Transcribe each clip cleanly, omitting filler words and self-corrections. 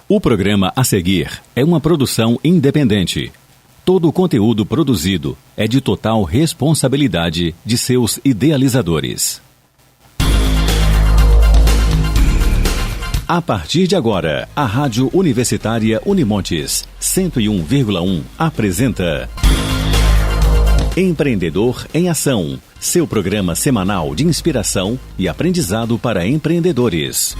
O programa a seguir é uma produção independente. Todo o conteúdo produzido é de total responsabilidade de seus idealizadores. A partir de agora, a Rádio Universitária Unimontes 101,1 apresenta Empreendedor em Ação, seu programa semanal de inspiração e aprendizado para empreendedores.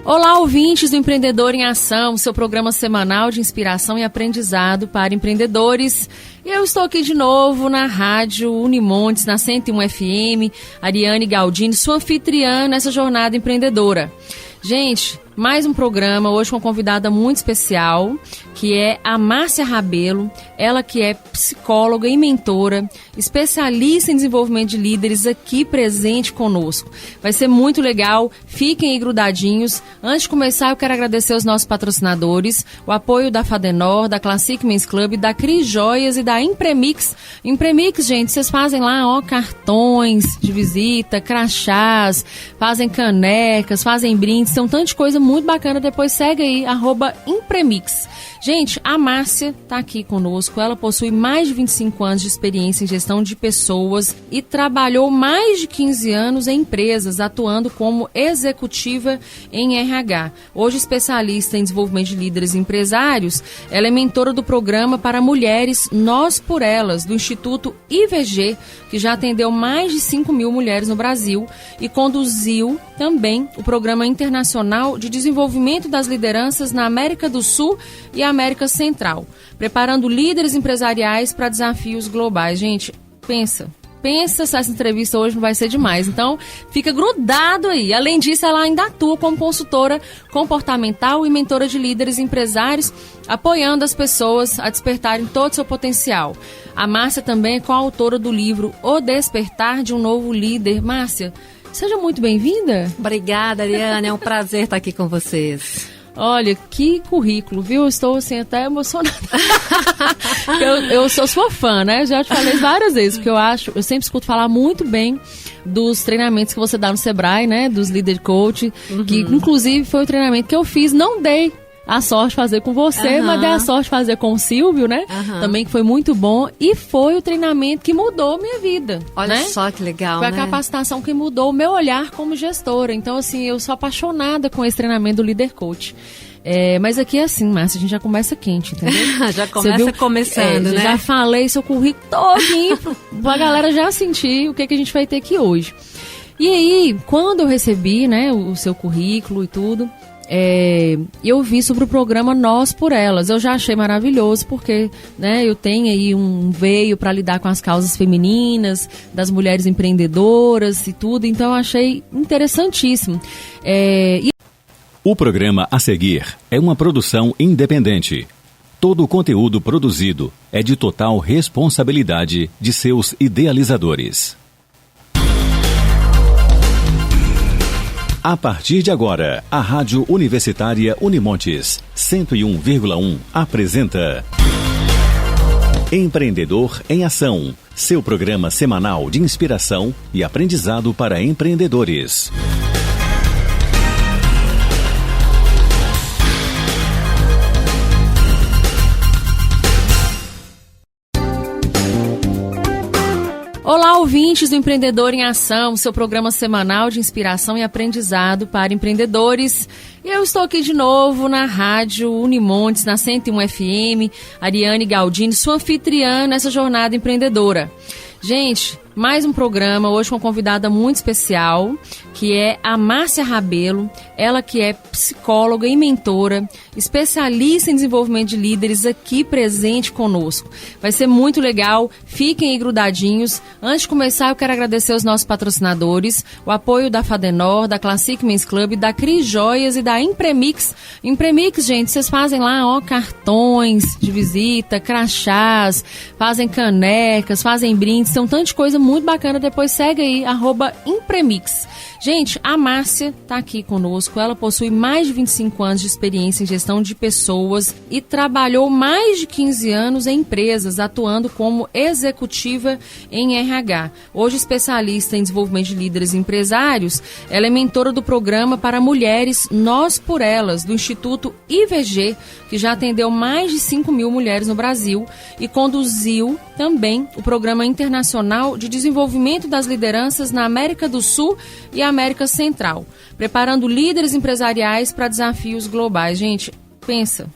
Olá, ouvintes do Empreendedor em Ação, seu programa semanal de inspiração e aprendizado para empreendedores. E eu estou aqui de novo na Rádio Unimontes, na 101 FM, Ariane Galdini, sua anfitriã nessa jornada empreendedora. Gente, mais um programa, hoje com uma convidada muito especial, que é a Márcia Rabelo, ela que é psicóloga e mentora, especialista em desenvolvimento de líderes aqui presente conosco. Vai ser muito legal, fiquem aí grudadinhos. Antes de começar, eu quero agradecer aos nossos patrocinadores, o apoio da Fadenor, da Classic Men's Club, da Cris Joias e da Impremix. Impremix, gente, vocês fazem lá, cartões de visita, crachás, fazem canecas, fazem brindes, tem um tanto de coisa muito bacana. Depois segue aí, @Impremix. Gente, a Márcia está aqui conosco, ela possui mais de 25 anos de experiência em gestão de pessoas e trabalhou mais de 15 anos em empresas, atuando como executiva em RH. Hoje especialista em desenvolvimento de líderes empresários, ela é mentora do programa para mulheres Nós por Elas, do Instituto IVG, que já atendeu mais de 5.000 mulheres no Brasil e conduziu também o Programa Internacional de Desenvolvimento das Lideranças na América do Sul e América Central, preparando líderes empresariais para desafios globais. Gente, pensa se essa entrevista hoje não vai ser demais. Então, fica grudado aí. Além disso, ela ainda atua como consultora comportamental e mentora de líderes empresários, apoiando as pessoas a despertarem todo o seu potencial. A Márcia também é coautora do livro O Despertar de um Novo Líder. Márcia, seja muito bem-vinda. Obrigada, Ariane. É um prazer estar aqui com vocês. Olha, que currículo, viu? Eu estou, assim, até emocionada. eu sou sua fã, né? Já te falei várias vezes, porque eu sempre escuto falar muito bem dos treinamentos que você dá no Sebrae, né? Dos Leader Coach, que inclusive foi o treinamento que eu fiz, não dei a sorte de fazer com você, mas dei a sorte de fazer com o Silvio, né? Também que foi muito bom. E foi o treinamento que mudou minha vida. Olha, né? Só que legal, foi, né? Foi a capacitação que mudou o meu olhar como gestora. Então, assim, eu sou apaixonada com esse treinamento do Leader Coach. Mas aqui é assim, Márcia, a gente já começa quente, entendeu? Já começa começando, né? Já falei seu currículo todinho pra galera já sentir o que a gente vai ter aqui hoje. E aí, quando eu recebi, né, o seu currículo e tudo, eu vi sobre o programa Nós por Elas. Eu já achei maravilhoso porque, né, eu tenho aí um veio para lidar com as causas femininas, das mulheres empreendedoras e tudo, então eu achei interessantíssimo. O programa a seguir é uma produção independente. Todo o conteúdo produzido é de total responsabilidade de seus idealizadores. A partir de agora, a Rádio Universitária Unimontes 101,1 apresenta Empreendedor em Ação, seu programa semanal de inspiração e aprendizado para empreendedores. Olá, ouvintes do Empreendedor em Ação, seu programa semanal de inspiração e aprendizado para empreendedores. E eu estou aqui de novo na Rádio Unimontes, na 101 FM, Ariane Galdini, sua anfitriã nessa jornada empreendedora. Gente, mais um programa, hoje com uma convidada muito especial, que é a Márcia Rabelo, ela que é psicóloga e mentora, especialista em desenvolvimento de líderes aqui presente conosco. Vai ser muito legal, fiquem aí grudadinhos. Antes de começar, eu quero agradecer aos nossos patrocinadores, o apoio da Fadenor, da Classic Men's Club, da Cris Joias e da Impremix. Impremix, gente, vocês fazem lá, cartões de visita, crachás, fazem canecas, fazem brindes, tem um tanto de coisa muito bacana. Depois segue aí, @Impremix. Gente, a Márcia tá aqui conosco. Ela possui mais de 25 anos de experiência em gestão de pessoas e trabalhou mais de 15 anos em empresas, atuando como executiva em RH. Hoje especialista em desenvolvimento de líderes e empresários, ela é mentora do programa para mulheres Nós por Elas, do Instituto IVG, que já atendeu mais de 5.000 mulheres no Brasil e conduziu também o Programa Internacional de Desenvolvimento das Lideranças na América do Sul e América Central, preparando líderes empresariais para desafios globais. Gente, pensa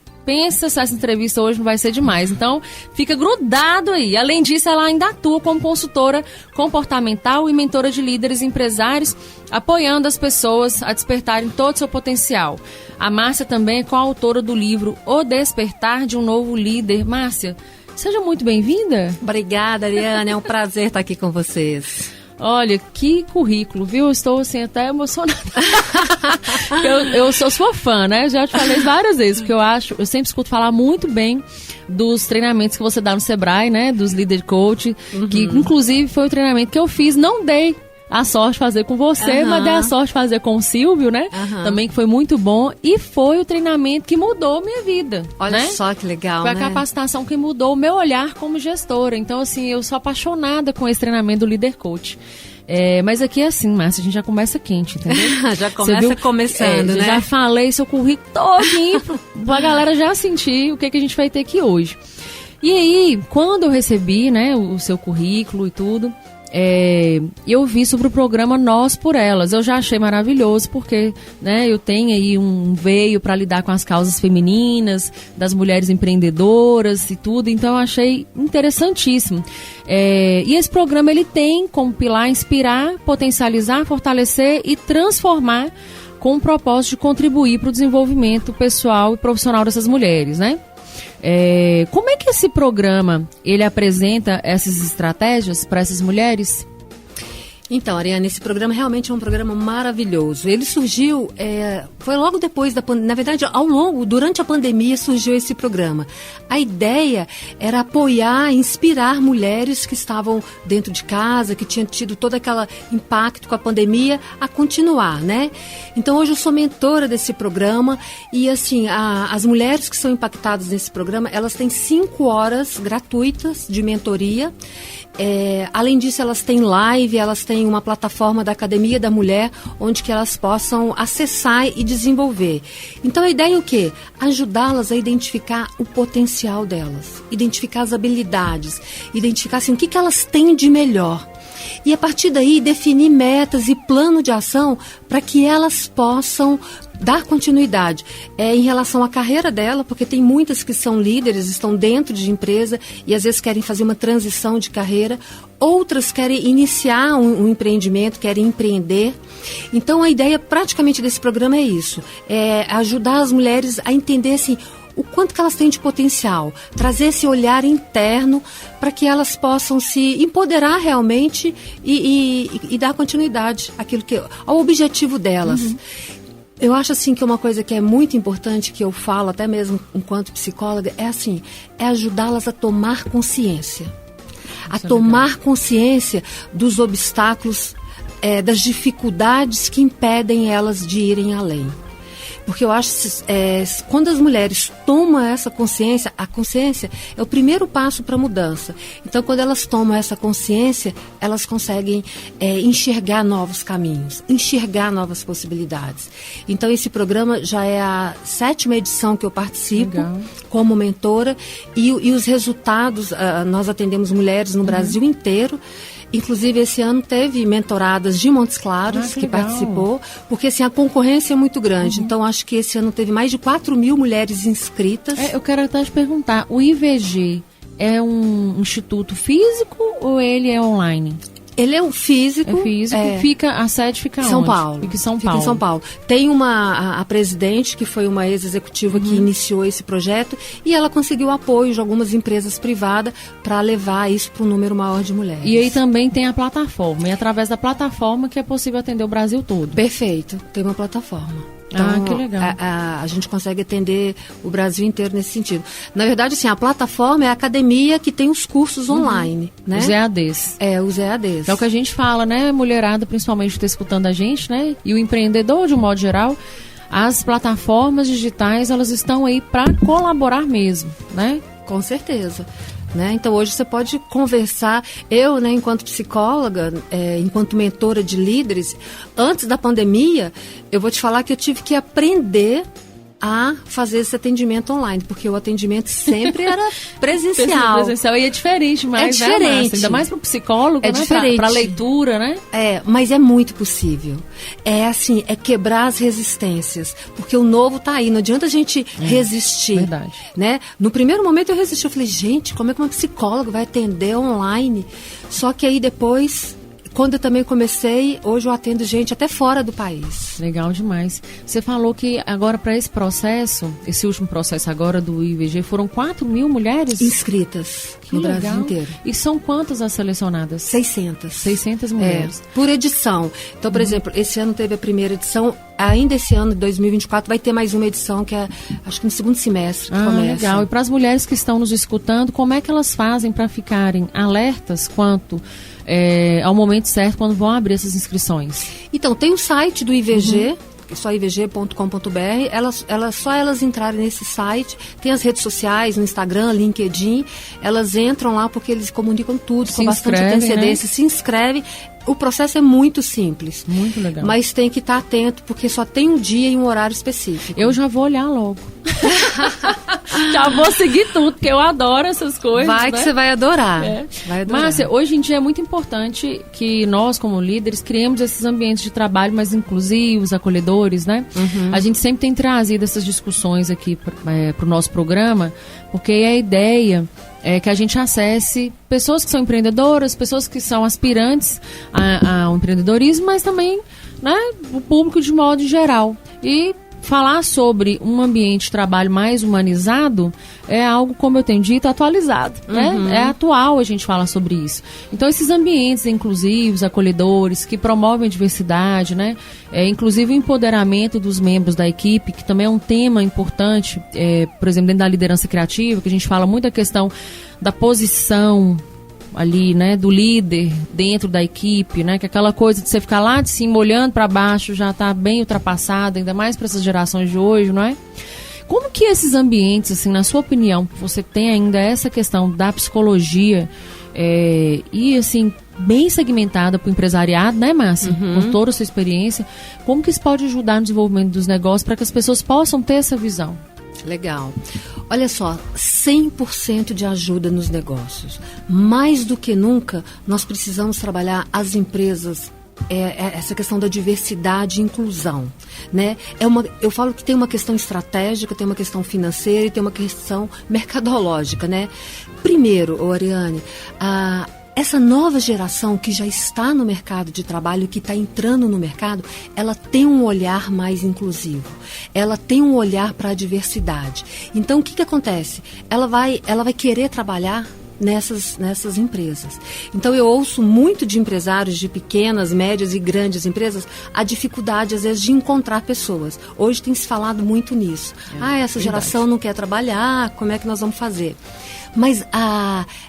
se essa entrevista hoje não vai ser demais. Então, fica grudado aí. Além disso, ela ainda atua como consultora comportamental e mentora de líderes empresários, apoiando as pessoas a despertarem todo o seu potencial. A Márcia também é coautora do livro O Despertar de um Novo Líder. Márcia, seja muito bem-vinda. Obrigada, Ariane. É um prazer estar aqui com vocês. Olha, que currículo, viu? Eu estou, assim, até emocionada. eu sou sua fã, né? Já te falei várias vezes, porque eu sempre escuto falar muito bem dos treinamentos que você dá no Sebrae, né? Dos Leader Coach, que inclusive foi o treinamento que eu fiz, não dei a sorte de fazer com você, mas dei a sorte de fazer com o Silvio, né? Também que foi muito bom. E foi o treinamento que mudou minha vida. Olha, né? Só que legal, foi, né? Foi a capacitação que mudou o meu olhar como gestora. Então, assim, eu sou apaixonada com esse treinamento do Leader Coach. Mas aqui é assim, Márcia, a gente já começa quente, entendeu? Já começa começando, né? Já falei seu currículo todinho pra galera já sentir o que a gente vai ter aqui hoje. E aí, quando eu recebi, né, o seu currículo e tudo, eu vi sobre o programa Nós por Elas. Eu já achei maravilhoso porque, né, eu tenho aí um veio para lidar com as causas femininas, das mulheres empreendedoras e tudo, então eu achei interessantíssimo. E esse programa ele tem como pilar inspirar, potencializar, fortalecer e transformar, com o propósito de contribuir para o desenvolvimento pessoal e profissional dessas mulheres, né? Como é que esse programa ele apresenta essas estratégias para essas mulheres? Então, Ariane, esse programa realmente é um programa maravilhoso. Ele surgiu, foi logo depois da pandemia, na verdade, durante a pandemia surgiu esse programa. A ideia era apoiar, inspirar mulheres que estavam dentro de casa, que tinham tido todo aquele impacto com a pandemia, a continuar, né? Então, hoje eu sou mentora desse programa e, assim, as mulheres que são impactadas nesse programa, elas têm 5 horas gratuitas de mentoria. Além disso, elas têm live, elas têm uma plataforma da Academia da Mulher, onde que elas possam acessar e desenvolver. Então, a ideia é o quê? Ajudá-las a identificar o potencial delas, identificar as habilidades, identificar assim, o que elas têm de melhor. E, a partir daí, definir metas e plano de ação para que elas possam dar continuidade em relação à carreira dela, porque tem muitas que são líderes, estão dentro de empresa e às vezes querem fazer uma transição de carreira, outras querem iniciar um empreendimento, querem empreender. Então a ideia praticamente desse programa é isso, ajudar as mulheres a entender assim, o quanto que elas têm de potencial, trazer esse olhar interno para que elas possam se empoderar realmente e dar continuidade ao objetivo delas. Eu acho assim que uma coisa que é muito importante, que eu falo até mesmo enquanto psicóloga, é ajudá-las a tomar consciência. A tomar consciência dos obstáculos, das dificuldades que impedem elas de irem além. Porque eu acho que quando as mulheres tomam essa consciência, a consciência é o primeiro passo para a mudança. Então, quando elas tomam essa consciência, elas conseguem enxergar novos caminhos, enxergar novas possibilidades. Então, esse programa já é a 7ª edição que eu participo. Legal. Como mentora. E os resultados, nós atendemos mulheres no Brasil inteiro. Inclusive, esse ano teve mentoradas de Montes Claros, que participou, porque assim, a concorrência é muito grande. Então, acho que esse ano teve mais de 4.000 mulheres inscritas. Eu quero até te perguntar, o IVG é um instituto físico ou ele é online? Ele é um físico. É físico. A sede fica onde? São Paulo. Fica em São Paulo. Fica em São Paulo. Tem a presidente, que foi uma ex-executiva que iniciou esse projeto, e ela conseguiu apoio de algumas empresas privadas para levar isso para um número maior de mulheres. E aí também tem a plataforma. E através da plataforma que é possível atender o Brasil todo. Perfeito. Tem uma plataforma. Então, que legal. A gente consegue atender o Brasil inteiro nesse sentido. Na verdade, assim, a plataforma é a academia que tem os cursos online, né? Os EADs. Os EADs. É o que a gente fala, né? Mulherada, principalmente, que está escutando a gente, né? E o empreendedor, de um modo geral, as plataformas digitais, elas estão aí para colaborar mesmo, né? Com certeza. Né? Então, hoje você pode conversar. Eu, né, enquanto psicóloga, enquanto mentora de líderes, antes da pandemia, eu vou te falar que eu tive que aprender a fazer esse atendimento online, porque o atendimento sempre era presencial. Presencial e é diferente, mas é diferente. Ainda mais para o psicólogo, é né? diferente. Para leitura, né? Mas é muito possível. É quebrar as resistências, porque o novo tá aí, não adianta a gente resistir. Verdade. Né? No primeiro momento eu resisti, eu falei, gente, como é que uma psicóloga vai atender online? Só que aí depois, quando eu também comecei, hoje eu atendo gente até fora do país. Legal demais. Você falou que agora para esse processo, esse último processo agora do IVG, foram 4.000 mulheres inscritas no Brasil inteiro. E são quantas as selecionadas? 600. 600 mulheres. Por edição. Então, por exemplo, esse ano teve a primeira edição, ainda esse ano, 2024, vai ter mais uma edição que é, acho que no segundo semestre que começa. Legal. E para as mulheres que estão nos escutando, como é que elas fazem para ficarem alertas quanto ao momento certo quando vão abrir essas inscrições? Então, tem o site do IVG, só ivg.com.br, elas entrarem nesse site, tem as redes sociais, no Instagram, LinkedIn, elas entram lá porque eles comunicam tudo com bastante antecedência, né? Se inscrevem. O processo é muito simples. Muito legal. Mas tem que estar atento, porque só tem um dia e um horário específico. Eu já vou olhar logo. Já vou seguir tudo, porque eu adoro essas coisas. Vai que você vai adorar. Vai adorar. Márcia, hoje em dia é muito importante que nós, como líderes, criemos esses ambientes de trabalho mais inclusivos, acolhedores, né? A gente sempre tem trazido essas discussões aqui para o nosso programa, porque a ideia é que a gente acesse pessoas que são empreendedoras, pessoas que são aspirantes ao empreendedorismo, mas também, né, o público de modo geral. E falar sobre um ambiente de trabalho mais humanizado é algo, como eu tenho dito, atualizado, né? É atual a gente falar sobre isso. Então, esses ambientes inclusivos, acolhedores, que promovem a diversidade, né? Inclusive o empoderamento dos membros da equipe, que também é um tema importante, por exemplo, dentro da liderança criativa, que a gente fala muito da questão da posição ali, né, do líder dentro da equipe, né, que aquela coisa de você ficar lá de cima olhando para baixo já está bem ultrapassada, ainda mais para essas gerações de hoje, não é? Como que esses ambientes, assim, na sua opinião, você tem ainda essa questão da psicologia e, assim, bem segmentada para o empresariado, né, Márcia? Com toda a sua experiência, como que isso pode ajudar no desenvolvimento dos negócios para que as pessoas possam ter essa visão? Legal. Olha só, 100% de ajuda nos negócios. Mais do que nunca, nós precisamos trabalhar as empresas, essa questão da diversidade e inclusão, né? Eu falo que tem uma questão estratégica, tem uma questão financeira e tem uma questão mercadológica, né? Primeiro, Ariane, essa nova geração que já está no mercado de trabalho, que está entrando no mercado, ela tem um olhar mais inclusivo. Ela tem um olhar para a diversidade. Então, o que acontece? Ela vai querer trabalhar nessas empresas. Então, eu ouço muito de empresários de pequenas, médias e grandes empresas a dificuldade, às vezes, de encontrar pessoas. Hoje tem se falado muito nisso. Essa geração não quer trabalhar, como é que nós vamos fazer? Mas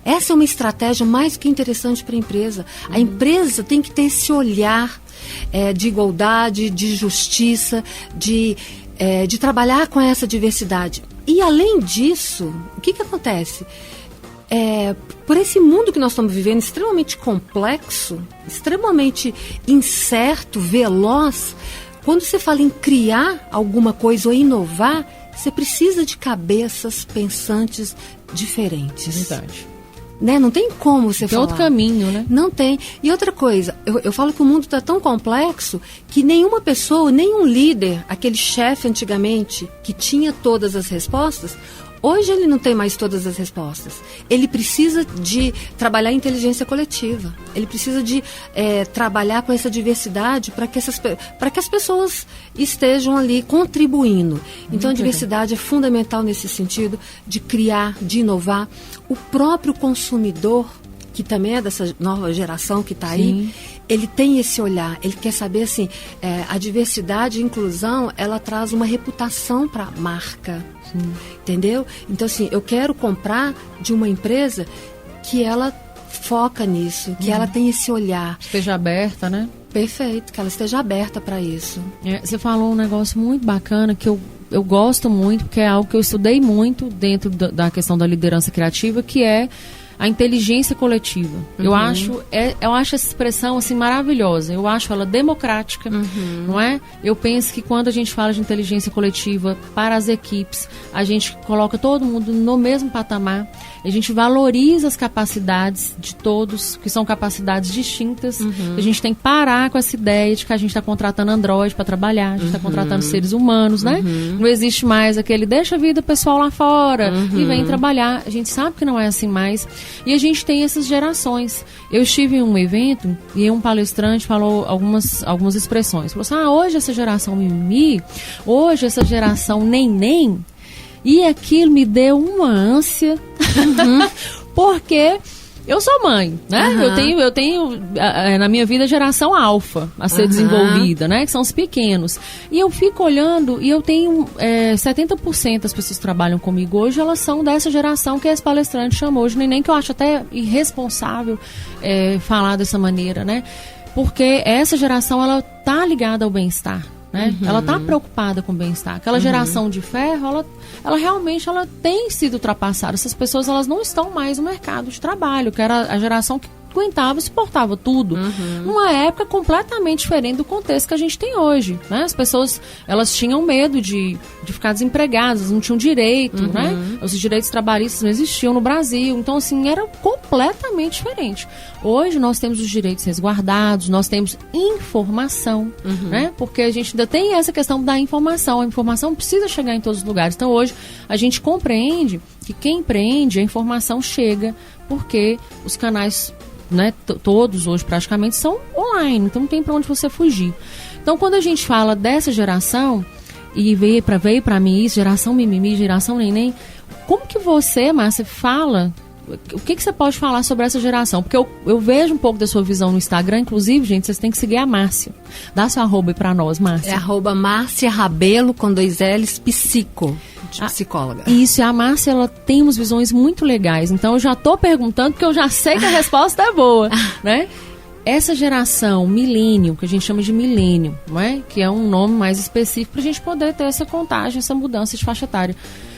essa é uma estratégia mais do que interessante para a empresa. A empresa tem que ter esse olhar de igualdade, de justiça, de trabalhar com essa diversidade. E, além disso, o que acontece? Por esse mundo que nós estamos vivendo, extremamente complexo, extremamente incerto, veloz, quando você fala em criar alguma coisa ou inovar, você precisa de cabeças pensantes diferentes. Verdade. Né? Não tem como você falar. Tem outro caminho, né? Não tem. E outra coisa, eu falo que o mundo está tão complexo que nenhuma pessoa, nenhum líder, aquele chefe antigamente que tinha todas as respostas, hoje ele não tem mais todas as respostas. Ele precisa de trabalhar a inteligência coletiva. Ele precisa de trabalhar com essa diversidade para que as pessoas estejam ali contribuindo. Então, a diversidade é fundamental nesse sentido de criar, de inovar. O próprio consumidor, que também é dessa nova geração que está aí, ele tem esse olhar, ele quer saber assim, a diversidade e inclusão, ela traz uma reputação para a marca, entendeu? Então assim, eu quero comprar de uma empresa que ela foca nisso, que ela tem esse olhar. Esteja aberta, né? Perfeito, que ela esteja aberta para isso. Você falou um negócio muito bacana que eu gosto muito, porque é algo que eu estudei muito dentro da questão da liderança criativa, que é a inteligência coletiva. Eu acho essa expressão assim maravilhosa. Eu acho ela democrática, não é? Eu penso que quando a gente fala de inteligência coletiva para as equipes, a gente coloca todo mundo no mesmo patamar. A gente valoriza as capacidades de todos, que são capacidades distintas. A gente tem que parar com essa ideia de que a gente está contratando androide para trabalhar, a gente está contratando seres humanos, né? Não existe mais aquele deixa a vida pessoal lá fora e vem trabalhar. A gente sabe que não é assim mais. E a gente tem essas gerações. Eu estive em um evento e um palestrante falou algumas expressões. Falou assim, hoje essa geração mimimi, hoje essa geração neném. E aquilo me deu uma ânsia, porque eu sou mãe, né? Eu tenho na minha vida a geração alfa a ser desenvolvida, né? Que são os pequenos. E eu fico olhando e eu tenho 70% das pessoas que trabalham comigo hoje, elas são dessa geração que esse palestrante chamou de neném, que eu acho até irresponsável falar dessa maneira, né? Porque essa geração, ela tá ligada ao bem-estar. Né? Ela está preocupada com o bem-estar. Aquela geração de ferro, ela realmente tem sido ultrapassada. Essas pessoas, elas não estão mais no mercado de trabalho, que era a geração que aguentava e suportava tudo. Numa época completamente diferente do contexto que a gente tem hoje, né? As pessoas, elas tinham medo de ficar desempregadas, não tinham direito, né? Os direitos trabalhistas não existiam no Brasil. Então, assim, era completamente diferente. Hoje nós temos os direitos resguardados, nós temos informação, né? Porque a gente ainda tem essa questão da informação. A informação precisa chegar em todos os lugares. Então, hoje, a gente compreende que quem empreende, a informação chega porque os canais, né, todos hoje praticamente são online, então não tem para onde você fugir. Então, quando a gente fala dessa geração, e veio para mim isso, geração mimimi, geração neném, como que você, Márcia, fala, o que você pode falar sobre essa geração? Porque eu vejo um pouco da sua visão no Instagram, inclusive, gente, vocês têm que seguir a Márcia. Dá seu arroba aí para nós, Márcia. É @Márcia Rabelo, com 2 L's, psico. Psicóloga. Isso, a Márcia, ela tem umas visões muito legais. Então, eu já estou perguntando, porque eu já sei que a resposta é boa, né? Essa geração milênio, que a gente chama de milênio, não é? Que é um nome mais específico para a gente poder ter essa contagem, essa mudança de faixa etária.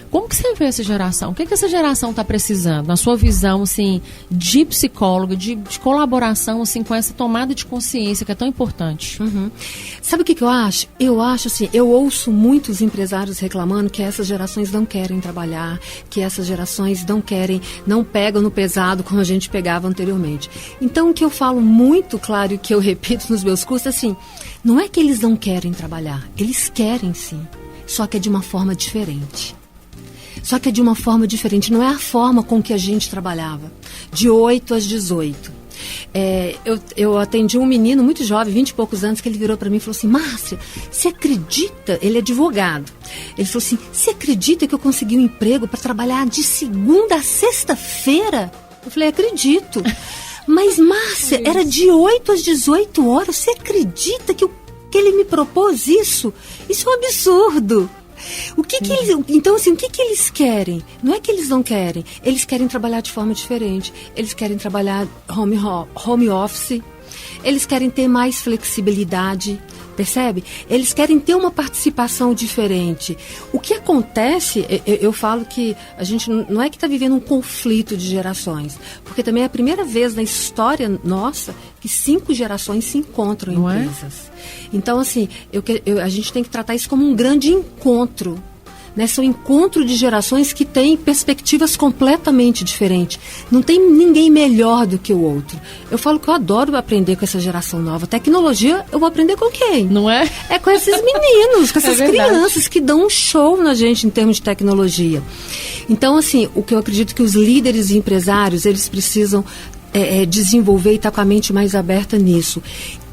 Como que você vê essa geração? O que essa geração está precisando? Na sua visão, assim, de psicóloga, de colaboração, assim, com essa tomada de consciência que é tão importante. Sabe o que eu acho? Eu acho, assim, eu ouço muitos empresários reclamando que essas gerações não querem trabalhar, que essas gerações não pegam no pesado como a gente pegava anteriormente. Então, o que eu falo muito claro e que eu repito nos meus cursos, assim, não é que eles não querem trabalhar, eles querem sim, só que é de uma forma diferente. Só que é de uma forma diferente, não é a forma com que a gente trabalhava, de 8 às 18. Eu atendi um menino muito jovem, 20 e poucos anos, que ele virou para mim e falou assim, Márcia, você acredita? Ele é advogado. Ele falou assim, você acredita que eu consegui um emprego para trabalhar de segunda a sexta-feira? Eu falei, acredito. Mas, Márcia, era de 8 às 18 horas, você acredita que ele me propôs isso? Isso é um absurdo. Então, assim, o que eles querem? Não é que eles não querem. Eles querem trabalhar de forma diferente. Eles querem trabalhar home office. Eles querem ter mais flexibilidade. Percebe? Eles querem ter uma participação diferente. O que acontece, eu falo que a gente não é que está vivendo um conflito de gerações, porque também é a primeira vez na história nossa que 5 gerações se encontram em empresas. Então, assim, a gente tem que tratar isso como um grande encontro. Né? São encontro de gerações que têm perspectivas completamente diferentes. Não tem ninguém melhor do que o outro. Eu falo que eu adoro aprender com essa geração nova. Tecnologia, eu vou aprender com quem? Não é? É com esses meninos, com essas crianças que dão um show na gente em termos de tecnologia. Então, assim, o que eu acredito que os líderes e empresários, eles precisam desenvolver e estar com a mente mais aberta nisso.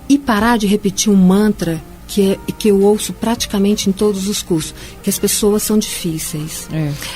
E parar de repetir um mantra que eu ouço praticamente em todos os cursos, que as pessoas são difíceis.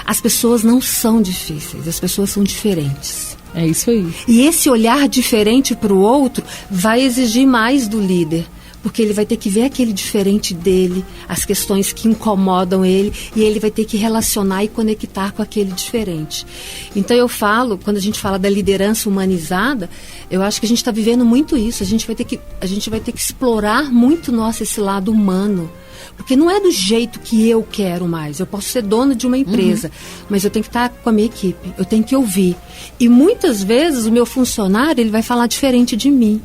As pessoas não são difíceis, as pessoas são diferentes. É isso aí. E esse olhar diferente para o outro vai exigir mais do líder, porque ele vai ter que ver aquele diferente dele, as questões que incomodam ele, e ele vai ter que relacionar e conectar com aquele diferente. Então eu falo, quando a gente fala da liderança humanizada, eu acho que a gente está vivendo muito isso. A gente vai ter que explorar muito esse lado humano. Porque não é do jeito que eu quero mais. Eu posso ser dona de uma empresa, mas eu tenho que estar com a minha equipe, eu tenho que ouvir. E muitas vezes o meu funcionário ele vai falar diferente de mim.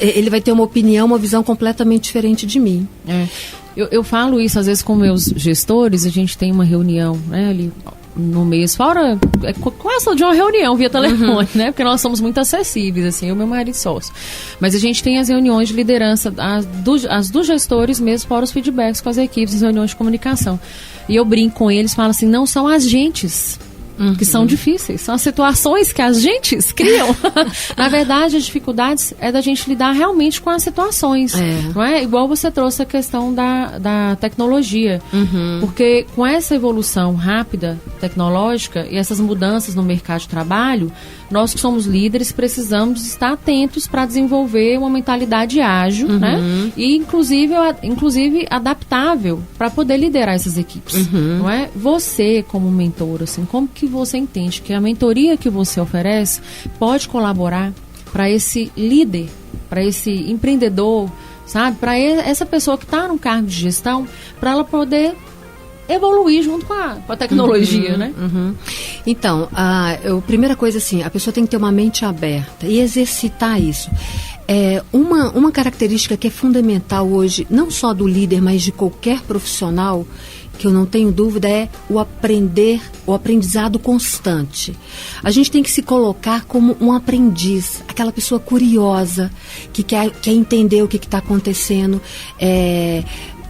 Ele vai ter uma opinião, uma visão completamente diferente de mim. Eu falo isso às vezes com meus gestores, a gente tem uma reunião, né, ali no mês, fora quase de uma reunião via telefone, né, porque nós somos muito acessíveis, assim, eu e meu marido sócio. Mas a gente tem as reuniões de liderança, as dos gestores mesmo, fora os feedbacks com as equipes, as reuniões de comunicação. E eu brinco com eles, falo assim, não são as gentes que são difíceis, são as situações que as gentes criam. Na verdade, as dificuldades é da gente lidar realmente com as situações, não é? Igual você trouxe a questão da tecnologia, porque com essa evolução rápida tecnológica e essas mudanças no mercado de trabalho, nós que somos líderes precisamos estar atentos para desenvolver uma mentalidade ágil, né? E inclusive adaptável para poder liderar essas equipes, não é? Você como mentor, assim, como que você entende que a mentoria que você oferece pode colaborar para esse líder, para esse empreendedor, sabe? Para essa pessoa que está no cargo de gestão, para ela poder evoluir junto com a tecnologia, né? Então, a primeira coisa assim, a pessoa tem que ter uma mente aberta e exercitar isso. Uma característica que é fundamental hoje, não só do líder, mas de qualquer profissional, que eu não tenho dúvida, é o aprendizado constante. A gente tem que se colocar como um aprendiz, aquela pessoa curiosa, que quer entender o que está acontecendo,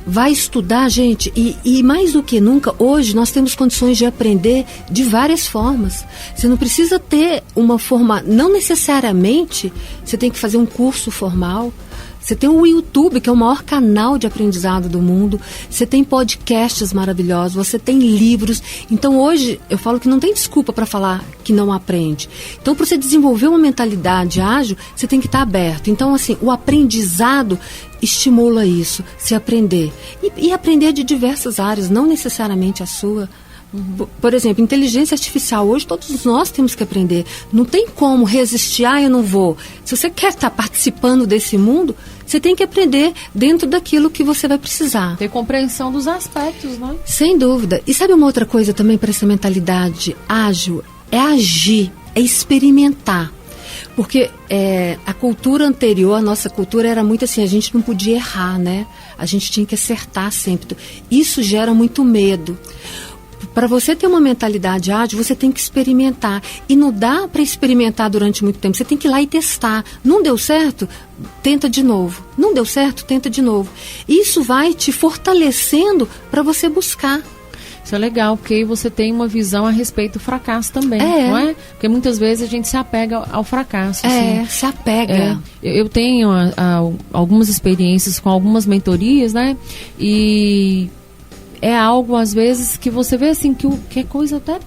vai estudar, gente, e mais do que nunca, hoje nós temos condições de aprender de várias formas. Você não precisa ter uma forma, não necessariamente você tem que fazer um curso formal. Você tem o YouTube, que é o maior canal de aprendizado do mundo. Você tem podcasts maravilhosos, você tem livros. Então, hoje, eu falo que não tem desculpa para falar que não aprende. Então, para você desenvolver uma mentalidade ágil, você tem que estar aberto. Então, assim, o aprendizado estimula isso, se aprender. E aprender de diversas áreas, não necessariamente a sua. Por exemplo, inteligência artificial, hoje todos nós temos que aprender. Não tem como resistir, eu não vou. Se você quer estar participando desse mundo, você tem que aprender dentro daquilo que você vai precisar. Ter compreensão dos aspectos, né? Sem dúvida. E sabe uma outra coisa também para essa mentalidade ágil? É agir, é experimentar. Porque a cultura anterior, a nossa cultura era muito assim, a gente não podia errar, né? A gente tinha que acertar sempre. Isso gera muito medo. Para você ter uma mentalidade ágil, você tem que experimentar. E não dá para experimentar durante muito tempo. Você tem que ir lá e testar. Não deu certo? Tenta de novo. Não deu certo? Tenta de novo. Isso vai te fortalecendo para você buscar. Isso é legal, porque aí você tem uma visão a respeito do fracasso também, não é? Porque muitas vezes a gente se apega ao fracasso. Assim. Se apega. Eu tenho algumas experiências com algumas mentorias, né? E é algo, às vezes, que você vê assim, que é coisa até...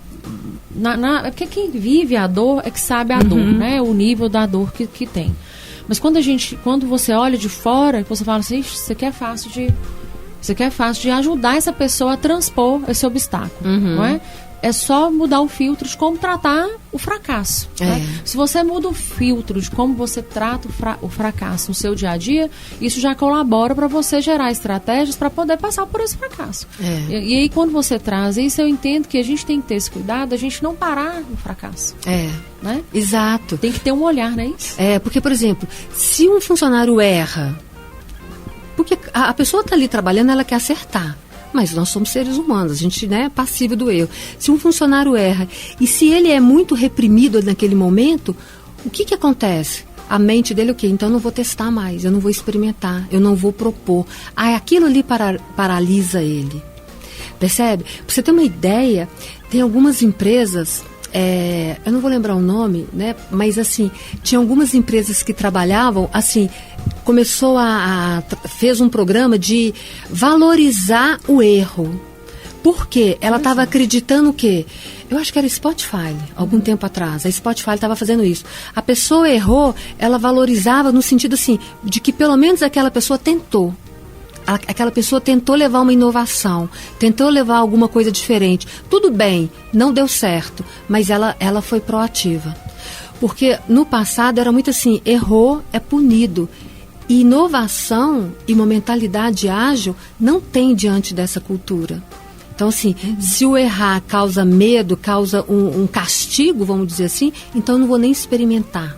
Porque quem vive a dor é que sabe a dor, né? O nível da dor que tem. Mas quando você olha de fora, você fala assim, isso aqui é fácil de ajudar essa pessoa a transpor esse obstáculo, não é? É só mudar o filtro de como tratar o fracasso. Né? Se você muda o filtro de como você trata o fracasso no seu dia a dia, isso já colabora para você gerar estratégias para poder passar por esse fracasso. E aí, quando você traz isso, eu entendo que a gente tem que ter esse cuidado, a gente não parar no fracasso. Né? Exato. Tem que ter um olhar, não é isso? Porque, por exemplo, se um funcionário erra, porque a pessoa está ali trabalhando, ela quer acertar. Mas nós somos seres humanos, a gente é passível do erro. Se um funcionário erra e se ele é muito reprimido naquele momento, o que acontece? A mente dele, então eu não vou testar mais, eu não vou experimentar, eu não vou propor. Aquilo ali paralisa ele. Percebe? Para você ter uma ideia, tem algumas empresas... eu não vou lembrar o nome, né? Mas assim, tinha algumas empresas que trabalhavam, assim, fez um programa de valorizar o erro. Por quê? Ela estava acreditando o quê? Eu acho que era Spotify, algum tempo atrás. A Spotify estava fazendo isso. A pessoa errou, ela valorizava no sentido assim, de que pelo menos aquela pessoa tentou. Aquela pessoa tentou levar uma inovação, tentou levar alguma coisa diferente. Tudo bem, não deu certo, mas ela foi proativa. Porque no passado era muito assim, errou, é punido. E inovação e uma mentalidade ágil não tem diante dessa cultura. Então, assim, se o errar causa medo, causa um castigo, vamos dizer assim, então eu não vou nem experimentar.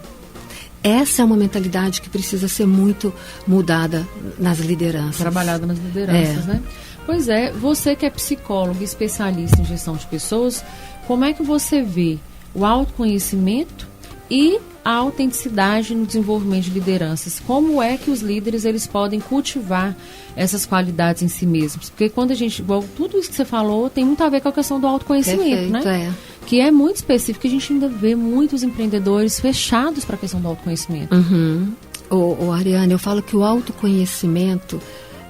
Essa é uma mentalidade que precisa ser muito mudada nas lideranças. Trabalhada nas lideranças, né? Pois é, você que é psicólogo e especialista em gestão de pessoas, como é que você vê o autoconhecimento e a autenticidade no desenvolvimento de lideranças? Como é que os líderes eles podem cultivar essas qualidades em si mesmos? Porque quando a gente, igual tudo isso que você falou, tem muito a ver com a questão do autoconhecimento, perfeito, né? Que é muito específico, a gente ainda vê muitos empreendedores fechados para a questão do autoconhecimento. Ariane, eu falo que o autoconhecimento,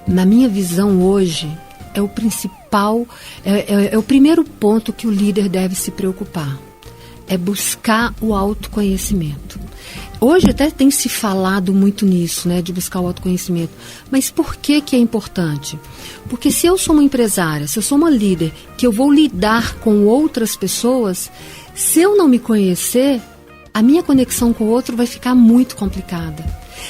na minha visão hoje, é o principal, é o primeiro ponto que o líder deve se preocupar. É buscar o autoconhecimento. Hoje até tem se falado muito nisso, né, de buscar o autoconhecimento. Mas por que é importante? Porque se eu sou uma empresária, se eu sou uma líder, que eu vou lidar com outras pessoas, se eu não me conhecer, a minha conexão com o outro vai ficar muito complicada.